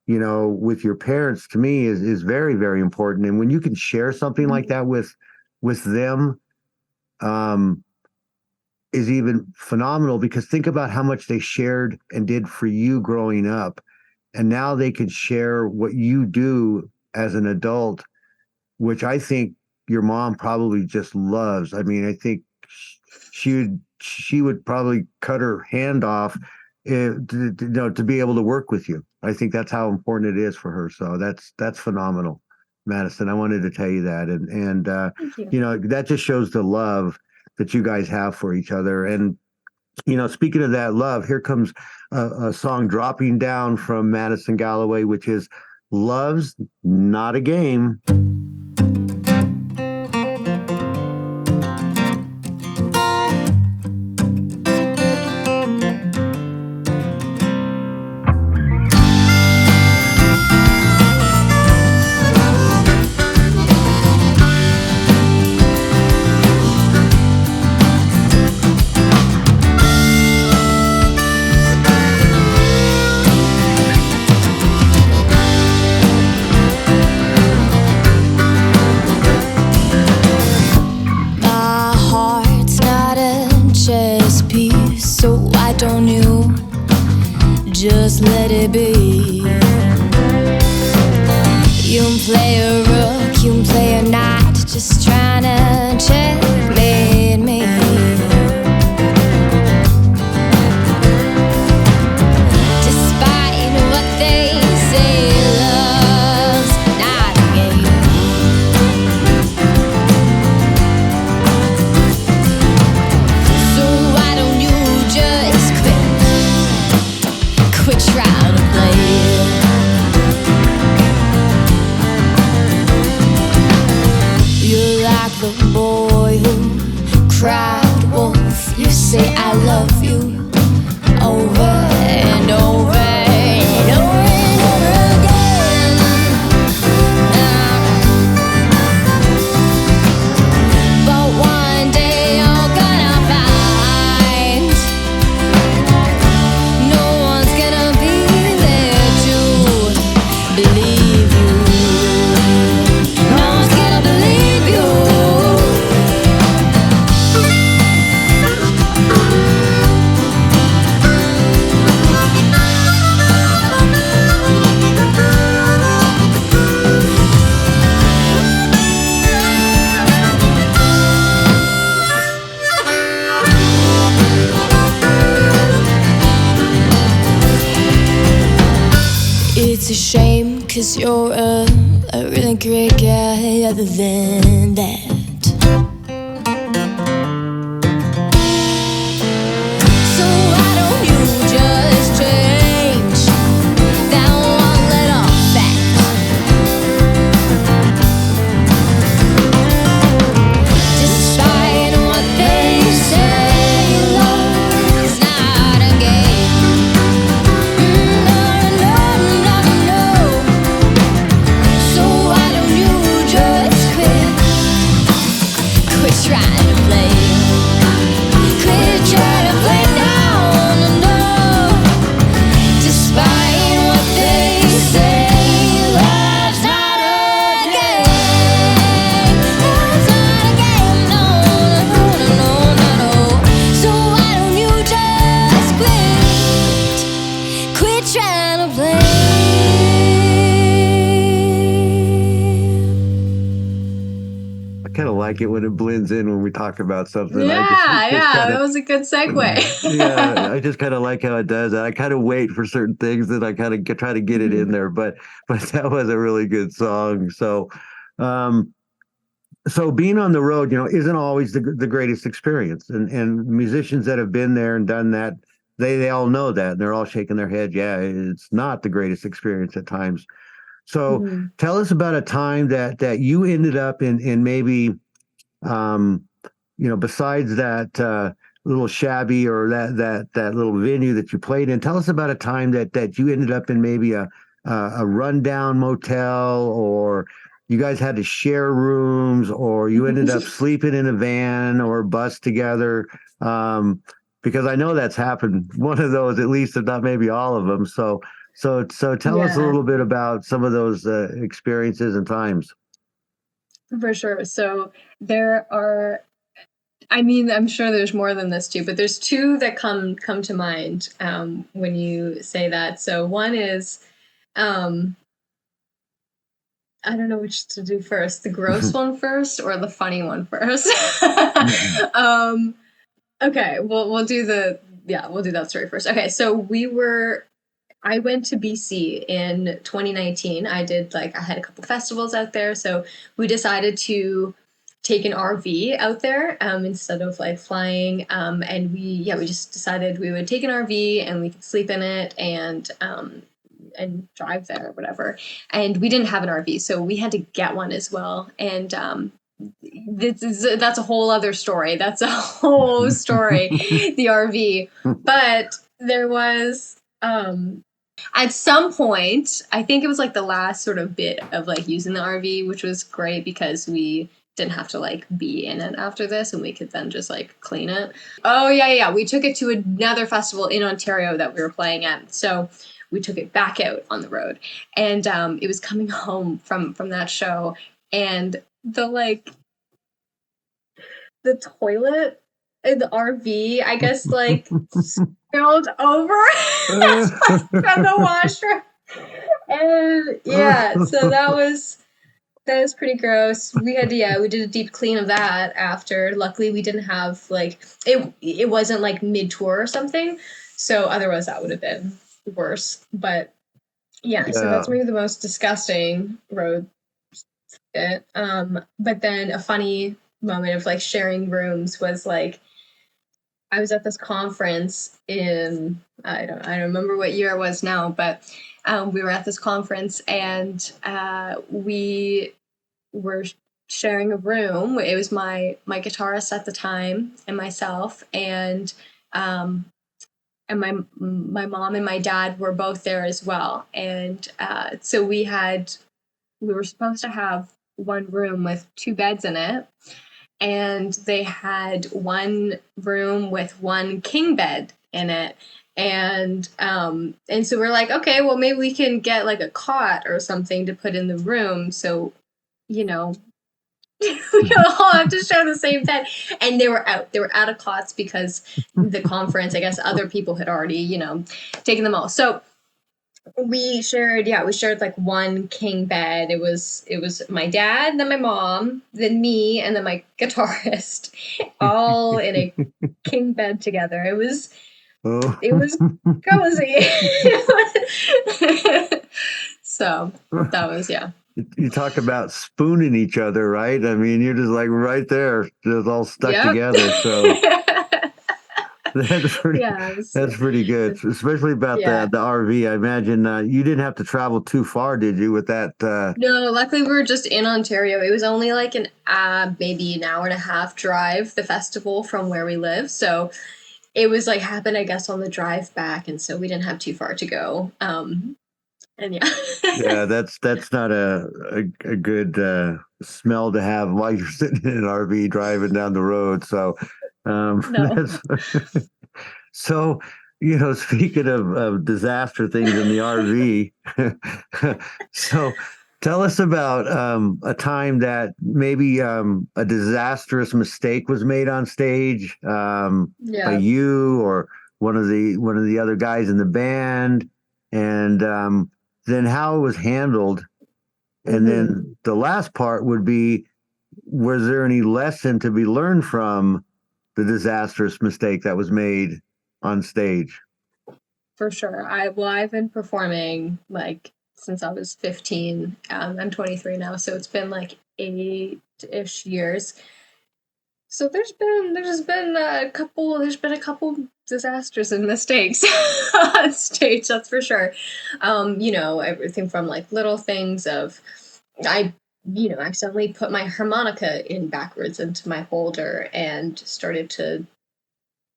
with your parents, to me is very, very important. And when you can share something like that with them, is even phenomenal, because think about how much they shared and did for you growing up. And now they can share what you do as an adult, which I think your mom probably just loves. I mean, I think she would probably cut her hand off to be able to work with you. I think that's how important it is for her. So that's phenomenal, Madison. I wanted to tell you that. And that just shows the love that you guys have for each other. And, speaking of that love, here comes a song dropping down from Madison Galloway, which is Love's Not a Game. Just let it be. You can play a rook, you can play a knight, just trying to checkmate me. Despite what they say, love's not a game. So why don't you just quit trying to play it? You're like the boy who cried wolf. You say I love you over and over and over and over again. But one day you're gonna find no one's gonna be there to believe you. No one's gonna believe you. it's a shame, 'cause you're a really great guy other than that. So why don't you just change that one little fact? Despite what they say, love is not a game. No, no, no, no. So why don't you just quit trying to play? Quit trying to play now, no, no. Despite what they say, love's not a game. Love's not a game, no, no, no, no, no, no. So why don't you just quit trying to play? I kind of like it when it blends in when we talk about something. Yeah, I just that kinda, was a good segue. yeah, I just kind of like how it does that. I kind of wait for certain things that I kind of try to get it in there, but that was a really good song. Um, so being on the road, isn't always the greatest experience, and musicians that have been there and done that, they all know that, and they're all shaking their head. Yeah, it's not the greatest experience at times. So Mhm. tell us about a time that you ended up in maybe, um, besides that little shabby or that little venue that you played in. Tell us about a time that you ended up in maybe a rundown motel, or you guys had to share rooms, or you ended up sleeping in a van or a bus together. Because I know that's happened. One of those, at least, if not maybe all of them. So tell us a Yeah, little bit about some of those experiences and times. for sure. So there are, I mean, I'm sure there's more than this too, but there's two that come to mind when you say that. So one is, um, I don't know which to do first, the gross one first or the funny one first. um, okay, we'll do we'll do that story first. Okay, so I went to BC in 2019. I had a couple festivals out there, so we decided to take an RV out there instead of like flying. And we just decided we would take an RV and we could sleep in it and drive there or whatever. And we didn't have an RV, so we had to get one as well. And that's a whole other story. That's a whole story, the RV. But there was at some point, I think it was like the last sort of bit of like using the RV, which was great because we didn't have to like be in it after this and we could then just like clean it. Oh yeah. We took it to another festival in Ontario that we were playing at. So we took it back out on the road, and it was coming home from that show, and the toilet in the RV, I guess, like spilled over from the washroom. And yeah, so that was pretty gross. We did a deep clean of that after. Luckily we didn't have like it wasn't like mid-tour or something. So otherwise that would have been worse. But yeah, so Yeah. that's maybe the most disgusting road bit. But then a funny moment of like sharing rooms was like I was at this conference in I don't remember what year it was now, but we were at this conference and we were sharing a room. It was my guitarist at the time and myself, and my mom and my dad were both there as well. And so we were supposed to have one room with two beds in it, and they had one room with one king bed in it. And so we're like, okay, well maybe we can get like a cot or something to put in the room, so we all have to share the same bed. And they were out of cots because the conference, I guess other people had already taken them all. So we shared like one king bed. It was my dad, then my mom, then me, and then my guitarist, all in a king bed together. It was Oh. cozy. So that was, yeah. You talk about spooning each other, right? I mean, you're just like right there, just all stuck Yep. together. So Yeah. that's pretty good, especially about Yeah. the RV. I imagine you didn't have to travel too far, did you? With that, No, luckily we were just in Ontario. It was only like an maybe an hour and a half drive, the festival from where we live. So it was like happened, I guess, on the drive back, and so we didn't have too far to go. And yeah. yeah, that's not a good smell to have while you're sitting in an RV driving down the road. So No. that's so. Speaking of disaster things in the RV, so tell us about a time that maybe a disastrous mistake was made on stage by Yeah. you or one of the other guys in the band, and then how it was handled. And Hmm. then the last part would be, was there any lesson to be learned from the disastrous mistake that was made on stage? For sure. I've been performing like since I was 15. I'm 23 now, so it's been like 8-ish years. So there's been a couple disasters and mistakes on stage, that's for sure. Everything from like little things of I accidentally put my harmonica in backwards into my holder and started to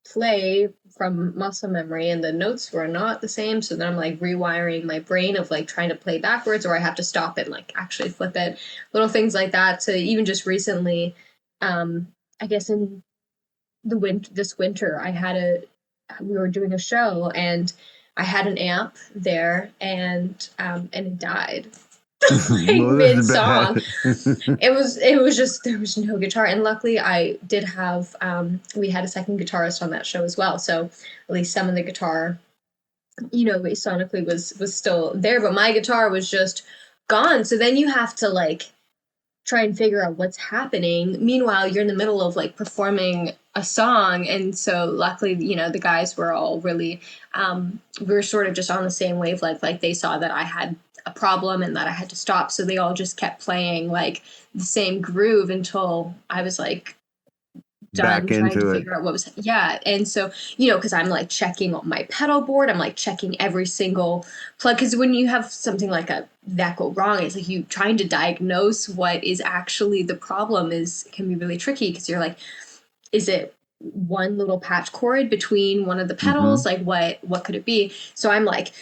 play from muscle memory, and the notes were not the same, so then I'm like rewiring my brain of like trying to play backwards, or I have to stop it and like actually flip it, little things like that. To even just recently, I guess in this winter, we were doing a show, and I had an amp there, and it died like Well, this mid is song. bad. It was just there was no guitar, and luckily I did have we had a second guitarist on that show as well, so at least some of the guitar, sonically was still there, but my guitar was just gone. So then you have to like try and figure out what's happening. Meanwhile, you're in the middle of like performing a song, and so luckily, the guys were all really we were sort of just on the same wavelength. Like they saw that I had a problem and that I had to stop, so they all just kept playing like the same groove until I was like Back done trying to into it. figure out what was, yeah. And so because I'm like checking my pedal board, I'm like checking every single plug, because when you have something like that go wrong, it's like you trying to diagnose what is actually the problem can be really tricky, because you're like, is it one little patch cord between one of the pedals, Hmm. like what could it be? So I'm like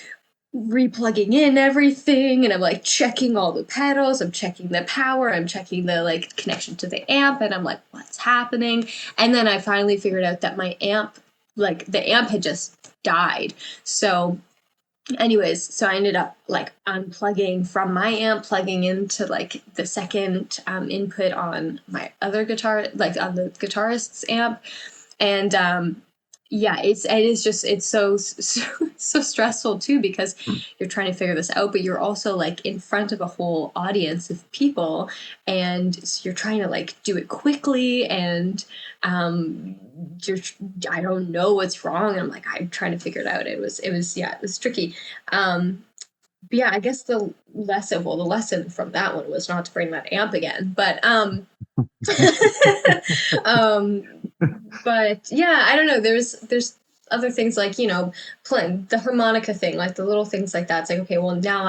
replugging in everything, and I'm like checking all the pedals, I'm checking the power, I'm checking the like connection to the amp, and I'm like, what's happening? And then I finally figured out that my amp, like the amp had just died. So anyways, so I ended up like unplugging from my amp, plugging into like the second input on my other guitar, like on the guitarist's amp. And yeah, it's so stressful too, because you're trying to figure this out, but you're also like in front of a whole audience of people, and so you're trying to like do it quickly, and um you're I don't know what's wrong, and I'm trying to figure it out. It was tricky. But yeah, I guess the lesson from that one was not to bring that amp again, but um but yeah, I don't know. There's other things like playing the harmonica thing, like the little things like that. It's like, okay, well now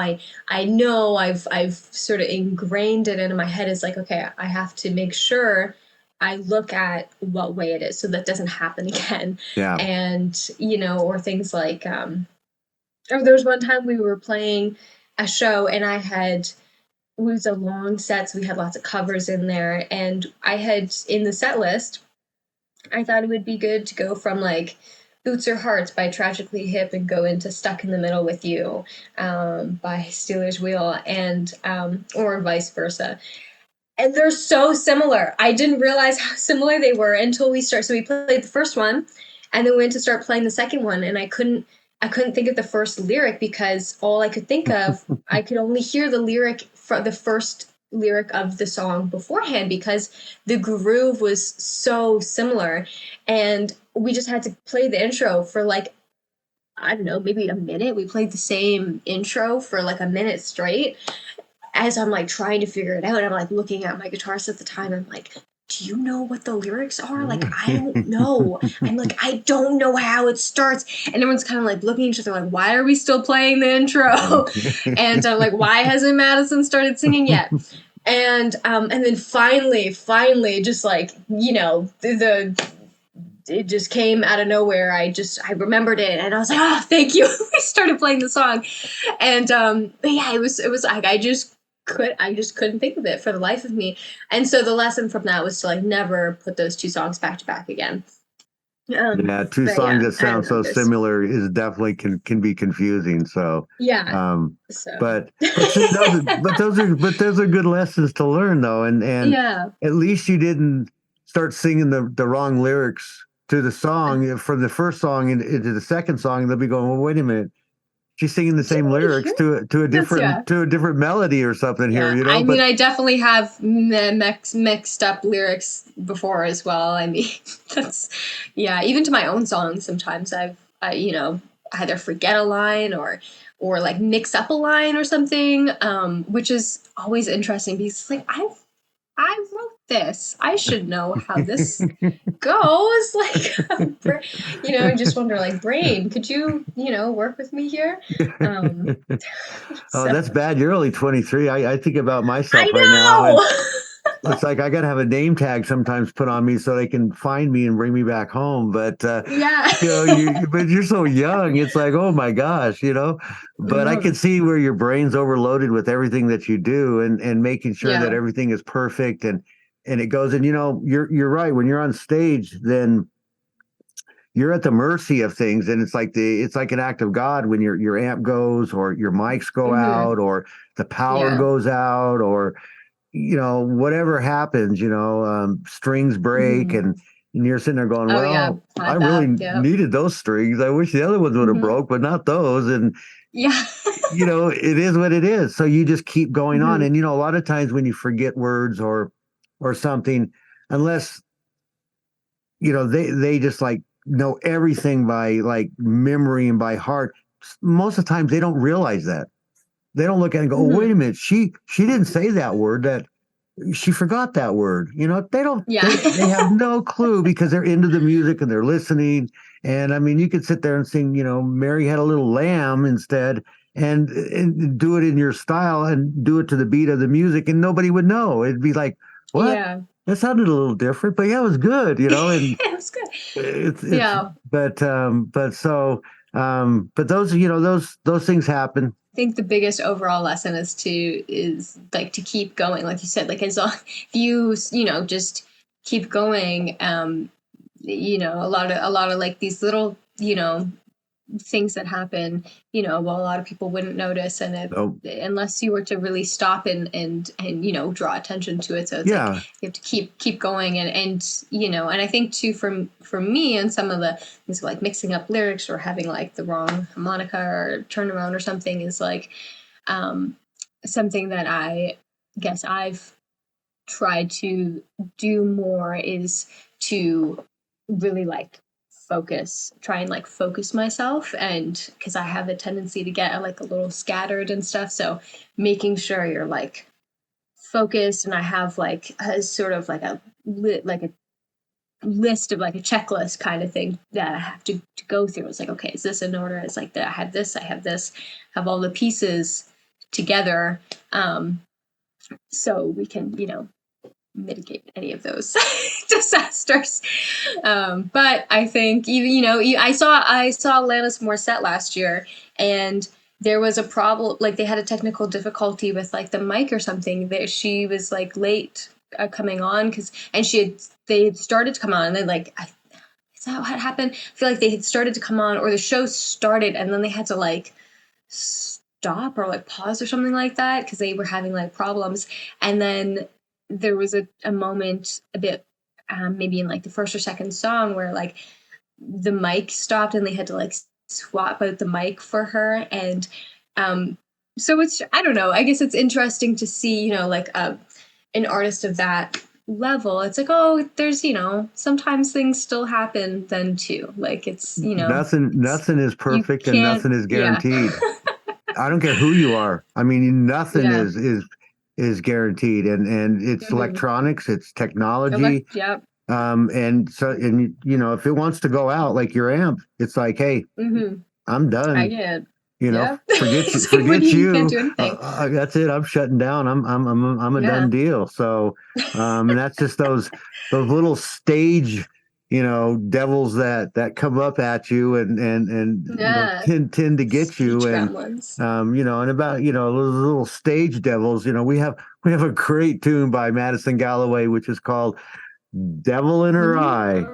I know I've sort of ingrained it into my head. It's like, okay, I have to make sure I look at what way it is so that doesn't happen again. Yeah. And or things like or there was one time we were playing a show, and it was a long set, so we had lots of covers in there, and I had in the set list, I thought it would be good to go from like Boots or Hearts by Tragically Hip and go into Stuck in the Middle with You by Steelers Wheel, and or vice versa. And they're so similar. I didn't realize how similar they were until we started. So we played the first one, and then we went to start playing the second one, and I couldn't think of the first lyric, because all I could think of, I could only hear the lyric from the first lyric of the song beforehand, because the groove was so similar. And we just had to play the intro for like I don't know, maybe a minute. We played the same intro for like a minute straight as I'm like trying to figure it out. I'm like looking at my guitarist at the time. I'm like, do you know what the lyrics are? Like, I don't know. I'm like, I don't know how it starts. And everyone's kind of like looking at each other like, why are we still playing the intro? And I'm like, why hasn't Madison started singing yet? And then finally, just like, you know, it just came out of nowhere. I remembered it and I was like, oh, thank you. We started playing the song. And but yeah, it was like I just couldn't think of it for the life of me. And so the lesson from that was to like never put those two songs back to back again. Yeah, two But songs yeah, that I don't sound know so this. similar is definitely can be confusing. So, Yeah. um, So but see, those are good lessons to learn though, and yeah. at least you didn't start singing the wrong lyrics to the song from the first song into the second song. They'll be going, well, wait a minute, she's singing the Didn't same we lyrics hear to a this? Yeah. different melody or something here, Yeah, you know. I mean, But I definitely have mixed up lyrics before as well. I mean, that's yeah. Even to my own songs, sometimes you know, either forget a line or like mix up a line or something, which is always interesting because it's like I wrote this. I should know how this goes. Like, you know, I just wonder, like, brain, could you know, work with me here? Um, oh, so that's bad. You're only 23. I think about myself I right now, and know. it's like I got to have a name tag sometimes put on me so they can find me and bring me back home. But Yeah. you know, but you're so young. It's like, oh my gosh, you know. But I can Mhm. see where your brain's overloaded with everything that you do, and making sure that Yeah. everything is perfect and it goes. And you know, you're right. When you're on stage, then you're at the mercy of things, and it's like an act of God when your amp goes or your mics go Mhm. out or the power Yeah. goes out or you know, whatever happens, you know, strings break Mhm. and you're sitting there going, Oh, yeah. well, I Had really that. Yep. needed those strings. I wish the other ones would have Mhm. broke, but not those. And, Yeah. you know, it is what it is. So you just keep going on. Mhm. And, you know, a lot of times when you forget words or something, unless, you know, they just like know everything by like memory and by heart, most of the times they don't realize that. They don't look at it and go, oh, wait a Mhm. minute, she didn't say that word. That she forgot that word. You know, Yeah. they have no clue because they're into the music and they're listening. And I mean, you could sit there and sing, you know, Mary Had a Little Lamb instead and do it in your style and do it to the beat of the music and nobody would know. It'd be like, what? Yeah. That sounded a little different, but yeah, it was good, you know, and It was good. it's Yeah. but so but those you know those things happen. I think the biggest overall lesson is like to keep going, like you said, like as long if you know just keep going. You know, a lot of like these little, you know, things that happen, you know, well, a lot of people wouldn't notice, and Oh, unless you were to really stop and you know draw attention to it. So it's like yeah. you have to keep going, and you know, and I think too for me and some of the things like mixing up lyrics or having like the wrong harmonica or turnaround or something is like um, something that I guess I've tried to do more is to really like try and like focus myself, and because I have a tendency to get like a little scattered and stuff, so making sure you're like focused, and I have like a sort of like a list of like a checklist kind of thing that I have to go through. It's like, okay, is this in order? It's like that I have this, have all the pieces together, um so we can, you know, mitigate any of those disasters. But I think even, you know, I saw Alanis Morissette last year, and there was a problem. Like they had a technical difficulty with like the mic or something. That she was like late coming on because, and they had started to come on, and then like is that what happened? I feel like they had started to come on, or the show started, and then they had to like stop or like pause or something like that because they were having like problems. And then there was a moment a bit maybe in like the first or second song where like the mic stopped and they had to like swap out the mic for her. And um so it's, I don't know, I guess it's interesting to see, you know, like an artist of that level, it's like, oh, there's, sometimes things still happen then too. Like it's, Nothing is you perfect and can't, nothing is yeah. guaranteed. I don't care who you are. I mean, nothing Yeah. is guaranteed, and it's electronics, it's technology. Yep. And so, and if it wants to go out like your amp, it's like, hey, I'm I done. get. You know, Yeah. forget you, It's like, what do forget you can't you. do anything. That's it. I'm shutting down. I'm a done Yeah. deal. So, and that's just those little stage, devils that come up at you and Yeah. tend to get you. Speech And gremlins. and about those little stage devils. We have a great tune by Madison Galloway, which is called "Devil in Her Eye."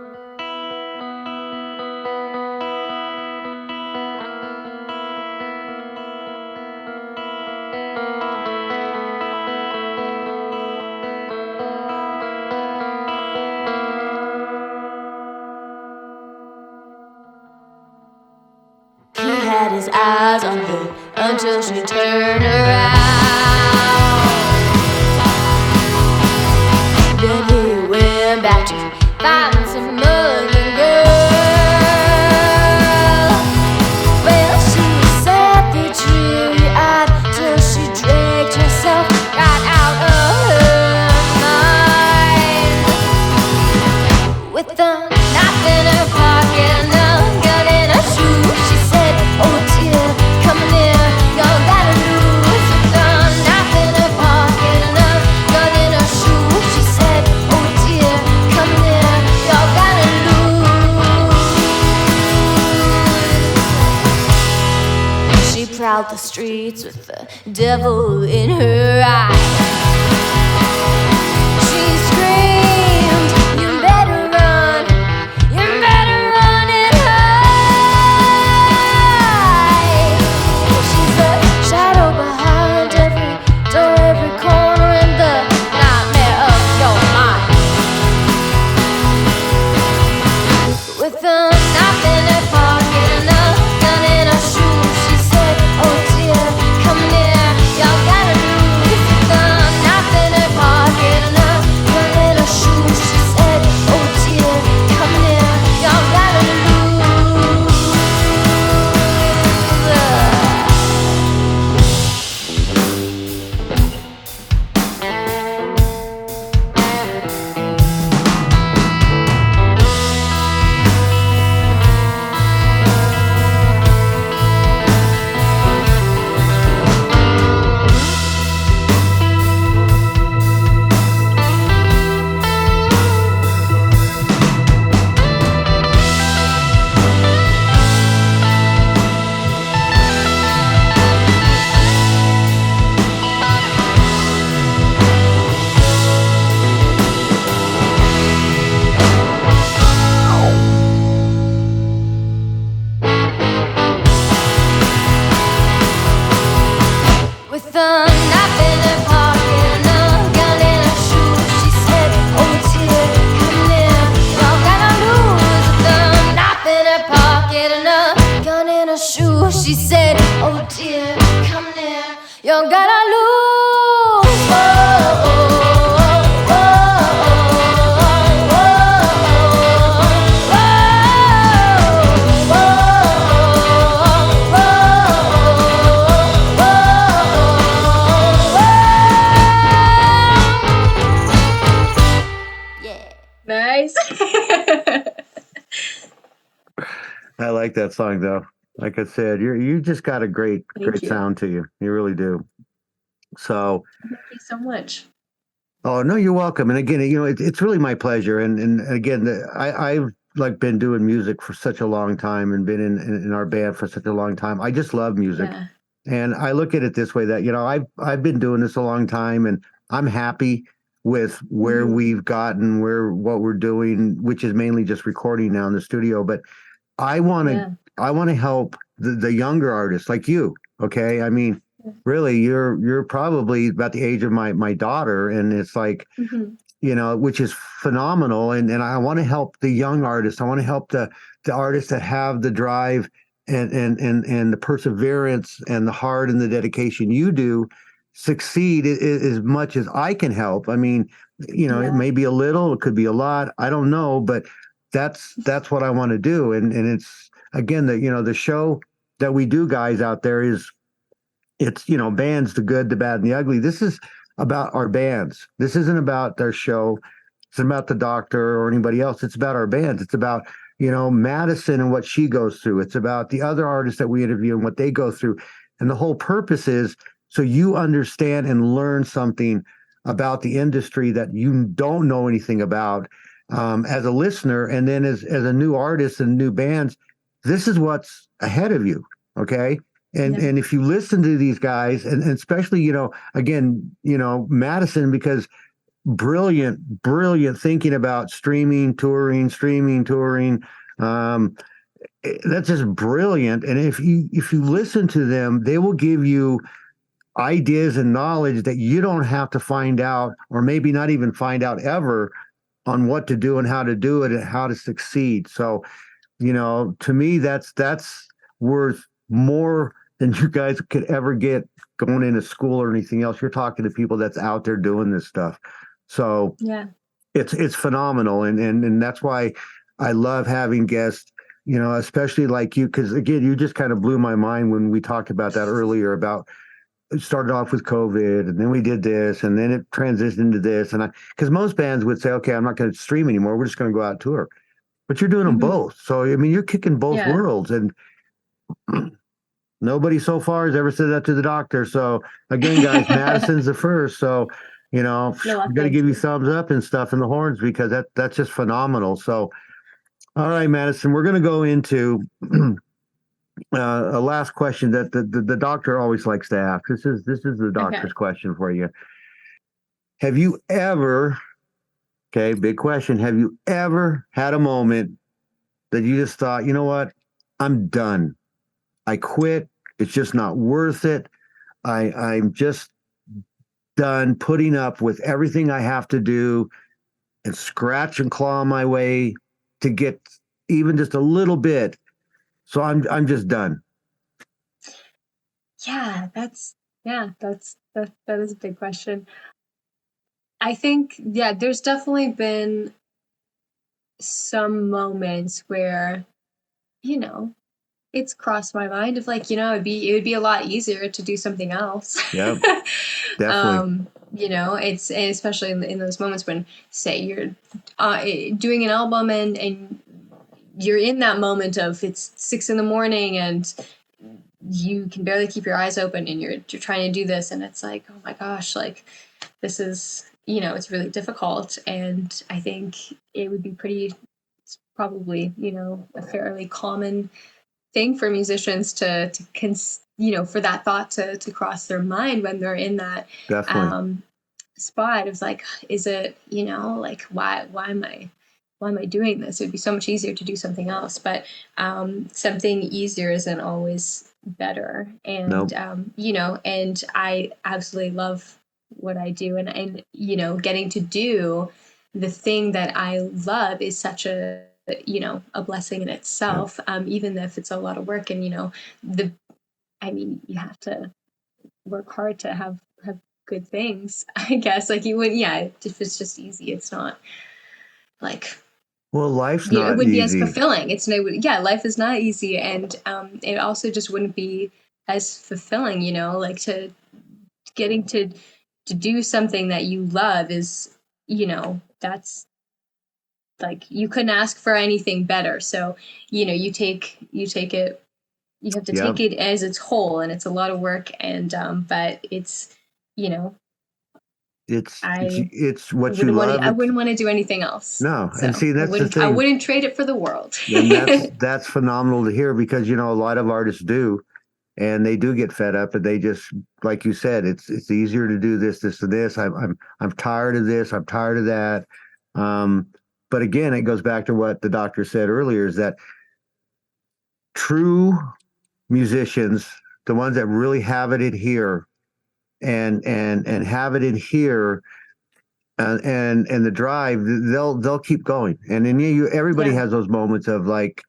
He had his eyes on her until she turned around. Then he went back to find some other girl. Well, she sat there teary-eyed till she dragged herself right out of her mind. With a knife in her pocket and a gun in her shoe, she said, oh dear, come near, y'all gotta lose. With a knife in her pocket and a gun in her shoe, she said, oh dear, come near, y'all gotta lose. She prowled the streets with the devil in her eye. She screamed, you better run and hide. She's a shadow behind every door, every corner, and the nightmare of your mind. With a knife in her pocket and a gun in her shoe, she said, oh dear, come near, y'all gotta lose. With a knife in her pocket and a gun in her shoe, she said, oh dear, come near, y'all gotta lose. With a knife in her pocket and a gun in her shoe, she said, oh dear, come near, y'all gotta lose. With a knife in her pocket and a gun in her shoe, she said, oh dear, come near, y'all gotta lose. Whoa, oh, oh, Nice. I like that song though. Like I said, you just got a great Thank you. sound to you. You really do. So, Thank you so much. oh no, you're welcome. And again, it's really my pleasure. And again, I've like been doing music for such a long time and been in our band for such a long time. I just love music, Yeah. and I look at it this way that I've been doing this a long time, and I'm happy with where we've gotten, what we're doing, which is mainly just recording now in the studio. But I want to help the younger artists like you. Okay, I mean, really, you're probably about the age of my daughter, and it's like, which is phenomenal. And I want to help the young artists. I want to help the artists that have the drive and the perseverance and the heart and the dedication you do succeed as much as I can help. I mean, it Yeah. may be a little, it could be a lot, I don't know, but that's what I want to do. And it's, again, the show that we do, guys, out there, it's bands, the good, the bad, and the ugly. This is about our bands. This isn't about their show. It's about the doctor or anybody else. It's about our bands. It's about Madison and what she goes through. It's about the other artists that we interview and what they go through. And the whole purpose is so you understand and learn something about the industry that you don't know anything about, as a listener. And then as a new artist and new bands, this is what's ahead of you. Okay. And if you listen to these guys, and especially, again, Madison, because brilliant thinking about streaming, touring. That's just brilliant. And if you listen to them, they will give you ideas and knowledge that you don't have to find out, or maybe not even find out ever, on what to do and how to do it and how to succeed. So, to me, that's worth more than you guys could ever get going into school or anything else. You're talking to people that's out there doing this stuff. So Yeah. it's phenomenal. And that's why I love having guests, especially like you, because again, you just kind of blew my mind when we talked about that earlier, about it started off with COVID, and then we did this, and then it transitioned into this. And because most bands would say, okay, I'm not going to stream anymore. We're just going to go out tour. But you're doing them both. So, I mean, you're kicking both worlds. And nobody so far has ever said that to the doctor. So, again, guys, Madison's the first. So, we got to give you thumbs up and stuff in the horns, because that's just phenomenal. So, all right, Madison, we're going to go into a last question that the doctor always likes to ask. This is the doctor's question for you. Have you ever, okay, big question, have you ever had a moment that you just thought, you know what, I'm done. I quit. It's just not worth it. I'm just done putting up with everything I have to do and scratch and claw my way to get even just a little bit. So I'm just done. Yeah, that is a big question. I think, there's definitely been some moments where, it's crossed my mind of like, it would be a lot easier to do something else. Yeah, definitely. It's, and especially in those moments when, say, you're doing an album and you're in that moment of it's 6 a.m. and you can barely keep your eyes open, and you're trying to do this, and it's like, oh my gosh, like this is, it's really difficult. And I think it would be it's probably, a fairly common thing for musicians to for that thought to cross their mind when they're in that spot. It's like, is it, like, why am I doing this? It would be so much easier to do something else, but something easier isn't always better. And Nope. And I absolutely love what I do, and getting to do the thing that I love is such a blessing in itself. Even if it's a lot of work, and you have to work hard to have good things, I guess. Like you would, if it's just easy, it's not like, well, life's not it wouldn't be easy. as fulfilling. Life is not easy, and it also just wouldn't be as fulfilling. Like to getting to do something that you love is, that's like, you couldn't ask for anything better. So you take it. You have to take it as its whole, and it's a lot of work. And but it's it's what you love. I wouldn't want to do anything else. No, So and see, that's the thing. I wouldn't trade it for the world. And that's phenomenal to hear, because a lot of artists do, and they do get fed up, and they just, like you said, it's easier to do this and this. I'm tired of this. I'm tired of that. But again, it goes back to what the doctor said earlier: is that true musicians, the ones that really have it in here, and have it in here, and the drive, they'll keep going. And then everybody has those moments of like,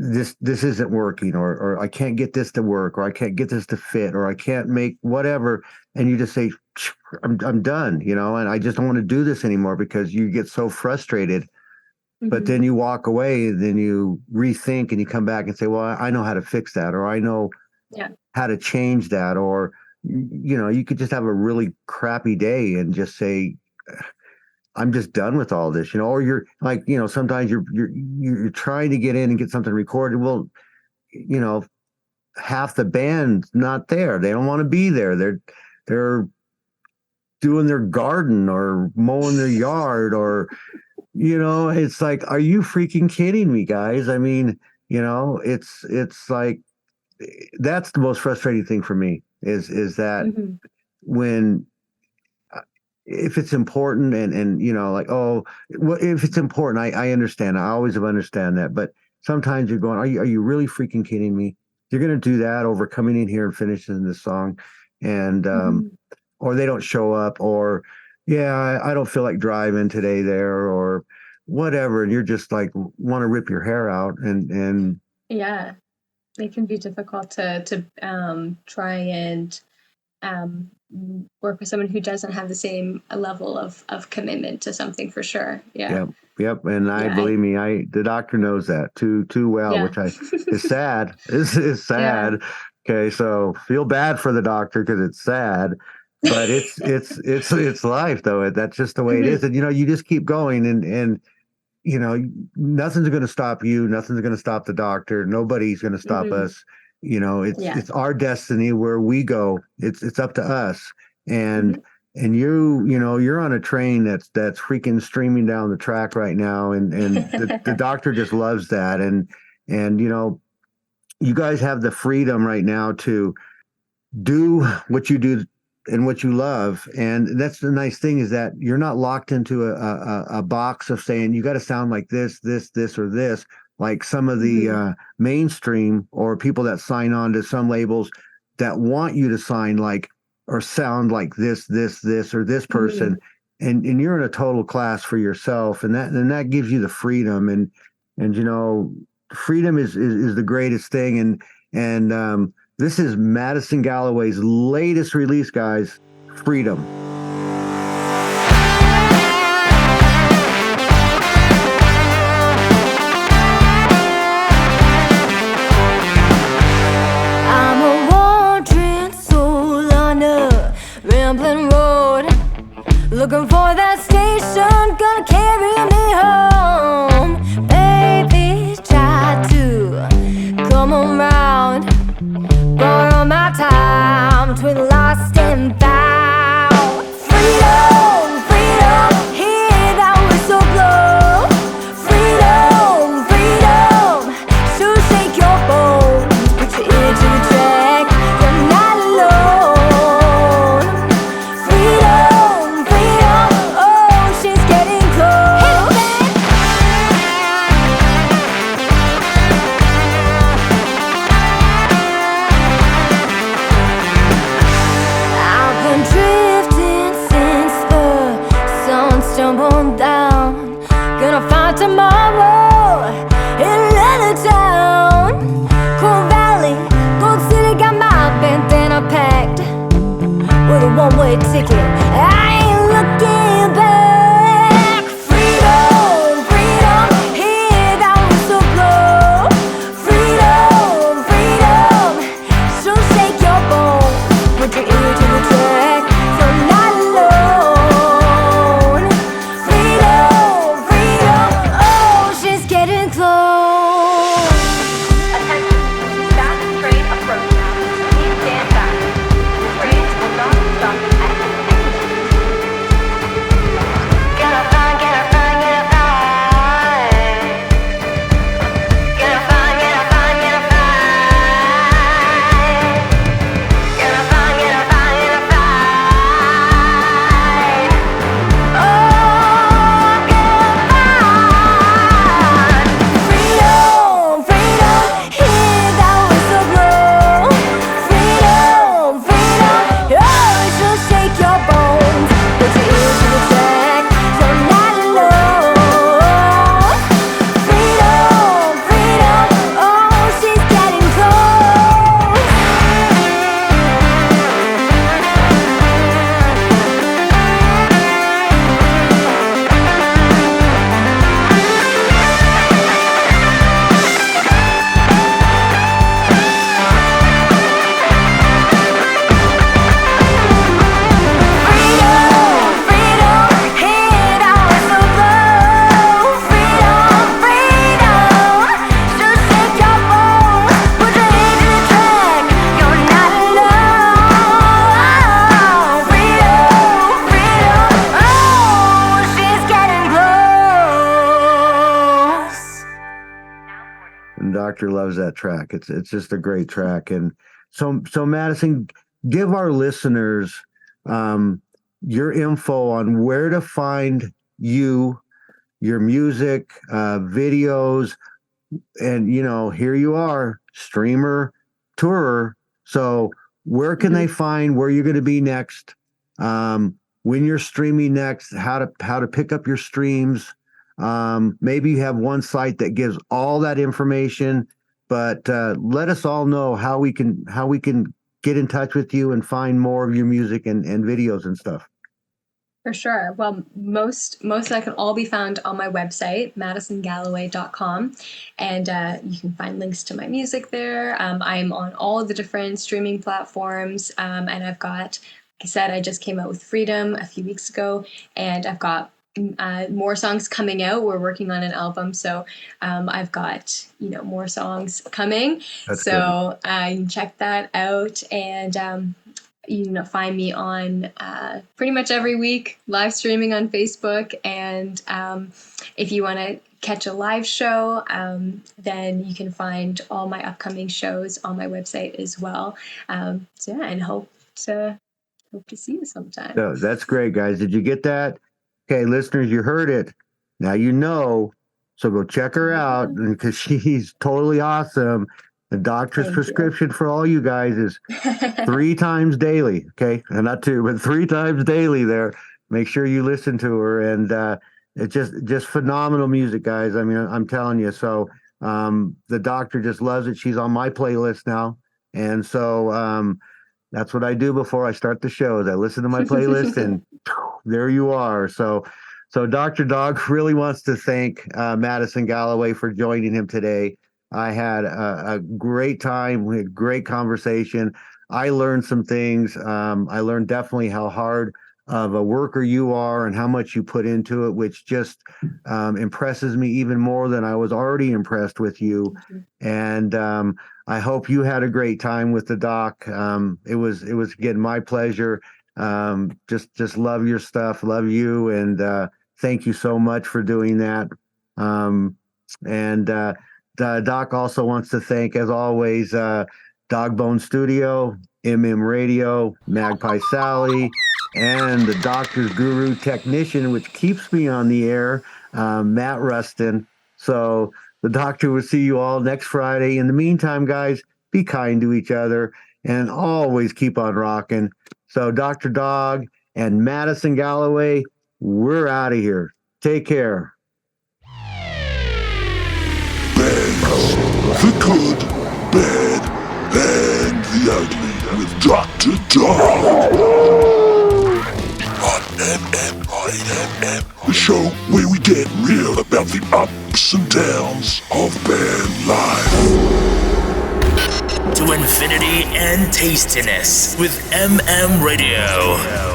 this isn't working, or I can't get this to work, or I can't get this to fit, or I can't make whatever, and you just say, I'm done, and I just don't want to do this anymore, because you get so frustrated. But then you walk away, and then you rethink, and you come back and say, well, I know how to fix that, or I know how to change that, or you could just have a really crappy day and just say, I'm just done with all this, or you're like, sometimes you're trying to get in and get something recorded. Well, half the band's not there. They don't want to be there. They're doing their garden or mowing their yard, or, it's like, are you freaking kidding me, guys? I mean, it's like, that's the most frustrating thing for me is that when, if it's important and like, oh, well, if it's important, I understand. I always have understand that. But sometimes you're going, are you really freaking kidding me? You're going to do that over coming in here and finishing this song, and or they don't show up, or I don't feel like driving today there, or whatever, and you're just like want to rip your hair out, and it can be difficult to try and work with someone who doesn't have the same level of commitment to something, for sure. Yep. And believe me, the doctor knows that too well, which is sad. It's sad. Okay, so feel bad for the doctor because it's sad, but it's life though. That's just the way it is, and you just keep going, and nothing's going to stop you. Nothing's going to stop the doctor. Nobody's going to stop us. It's our destiny where we go. It's up to us. And you're on a train that's freaking streaming down the track right now. And the doctor just loves that. And you guys have the freedom right now to do what you do and what you love. And that's the nice thing, is that you're not locked into a box of saying you got to sound like this, or this. Like some of the mainstream or people that sign on to some labels that want you to sign like or sound like this, or this person, and you're in a total class for yourself, and that gives you the freedom, and freedom is the greatest thing, and this is Madison Galloway's latest release, guys, Freedom. Looking for that station, gonna carry me home. Baby, try to come around, borrow my time between lost and found. Freedom, freedom, hear that whistle blow. Freedom, freedom, so shake your bones, put your ear to the track, you're not alone. Freedom, oh, she's getting close. I've been drifting since the sun stumbled down. Gonna find tomorrow in another town. Cool Valley, Gold City, got my bandana packed with a one-way ticket. I ain't looking back. Freedom, freedom, hear that whistle blow. Freedom, freedom, so shake your bones, put your ear to the track, you're not alone. Freedom, freedom, oh, she's doctor loves that track. It's just a great track. And so Madison, give our listeners your info on where to find you, your music, videos, and here you are, streamer, tourer. So where can they find where you're going to be next? When you're streaming next, how to pick up your streams. Maybe you have one site that gives all that information, but let us all know how we can get in touch with you and find more of your music and videos and stuff. For sure. Well, most of that can all be found on my website, madisongalloway.com. And you can find links to my music there. I'm on all of the different streaming platforms. And I've got, like I said, I just came out with Freedom a few weeks ago, and I've got more songs coming out. We're working on an album. So I've got, more songs coming. That's so you can check that out. And, find me on pretty much every week, live streaming on Facebook. And if you want to catch a live show, then you can find all my upcoming shows on my website as well. And hope to see you sometime. So that's great, guys. Did you get that? Okay, listeners, you heard it. Now you know. So go check her out because she's totally awesome. The doctor's prescription for all you guys is 3 times daily. Okay, and not 2, but 3 times daily. There, make sure you listen to her, and it's just phenomenal music, guys. I mean, I'm telling you. So the doctor just loves it. She's on my playlist now, and so that's what I do before I start the show. Is I listen to my playlist, and there you are. So Dr. Dog really wants to thank Madison Galloway for joining him today. I had a great time. We had a great conversation. I learned some things. I learned definitely how hard of a worker you are and how much you put into it, which just impresses me even more than I was already impressed with you. And I hope you had a great time with the doc. It was again my pleasure. Just love your stuff, love you, and thank you so much for doing that. Doc also wants to thank, as always, Dogbone Studio, MM Radio, Magpie Sally, and the Doctor's Guru Technician, which keeps me on the air, Matt Rustin. So the Doctor will see you all next Friday. In the meantime, guys, be kind to each other and always keep on rocking. So Dr. Dog and Madison Galloway, we're out of here. Take care. The good, bad, and the ugly with Dr. Dog on MMIMM, the show where we get real about the ups and downs of band life. To infinity and tastiness with MM Radio.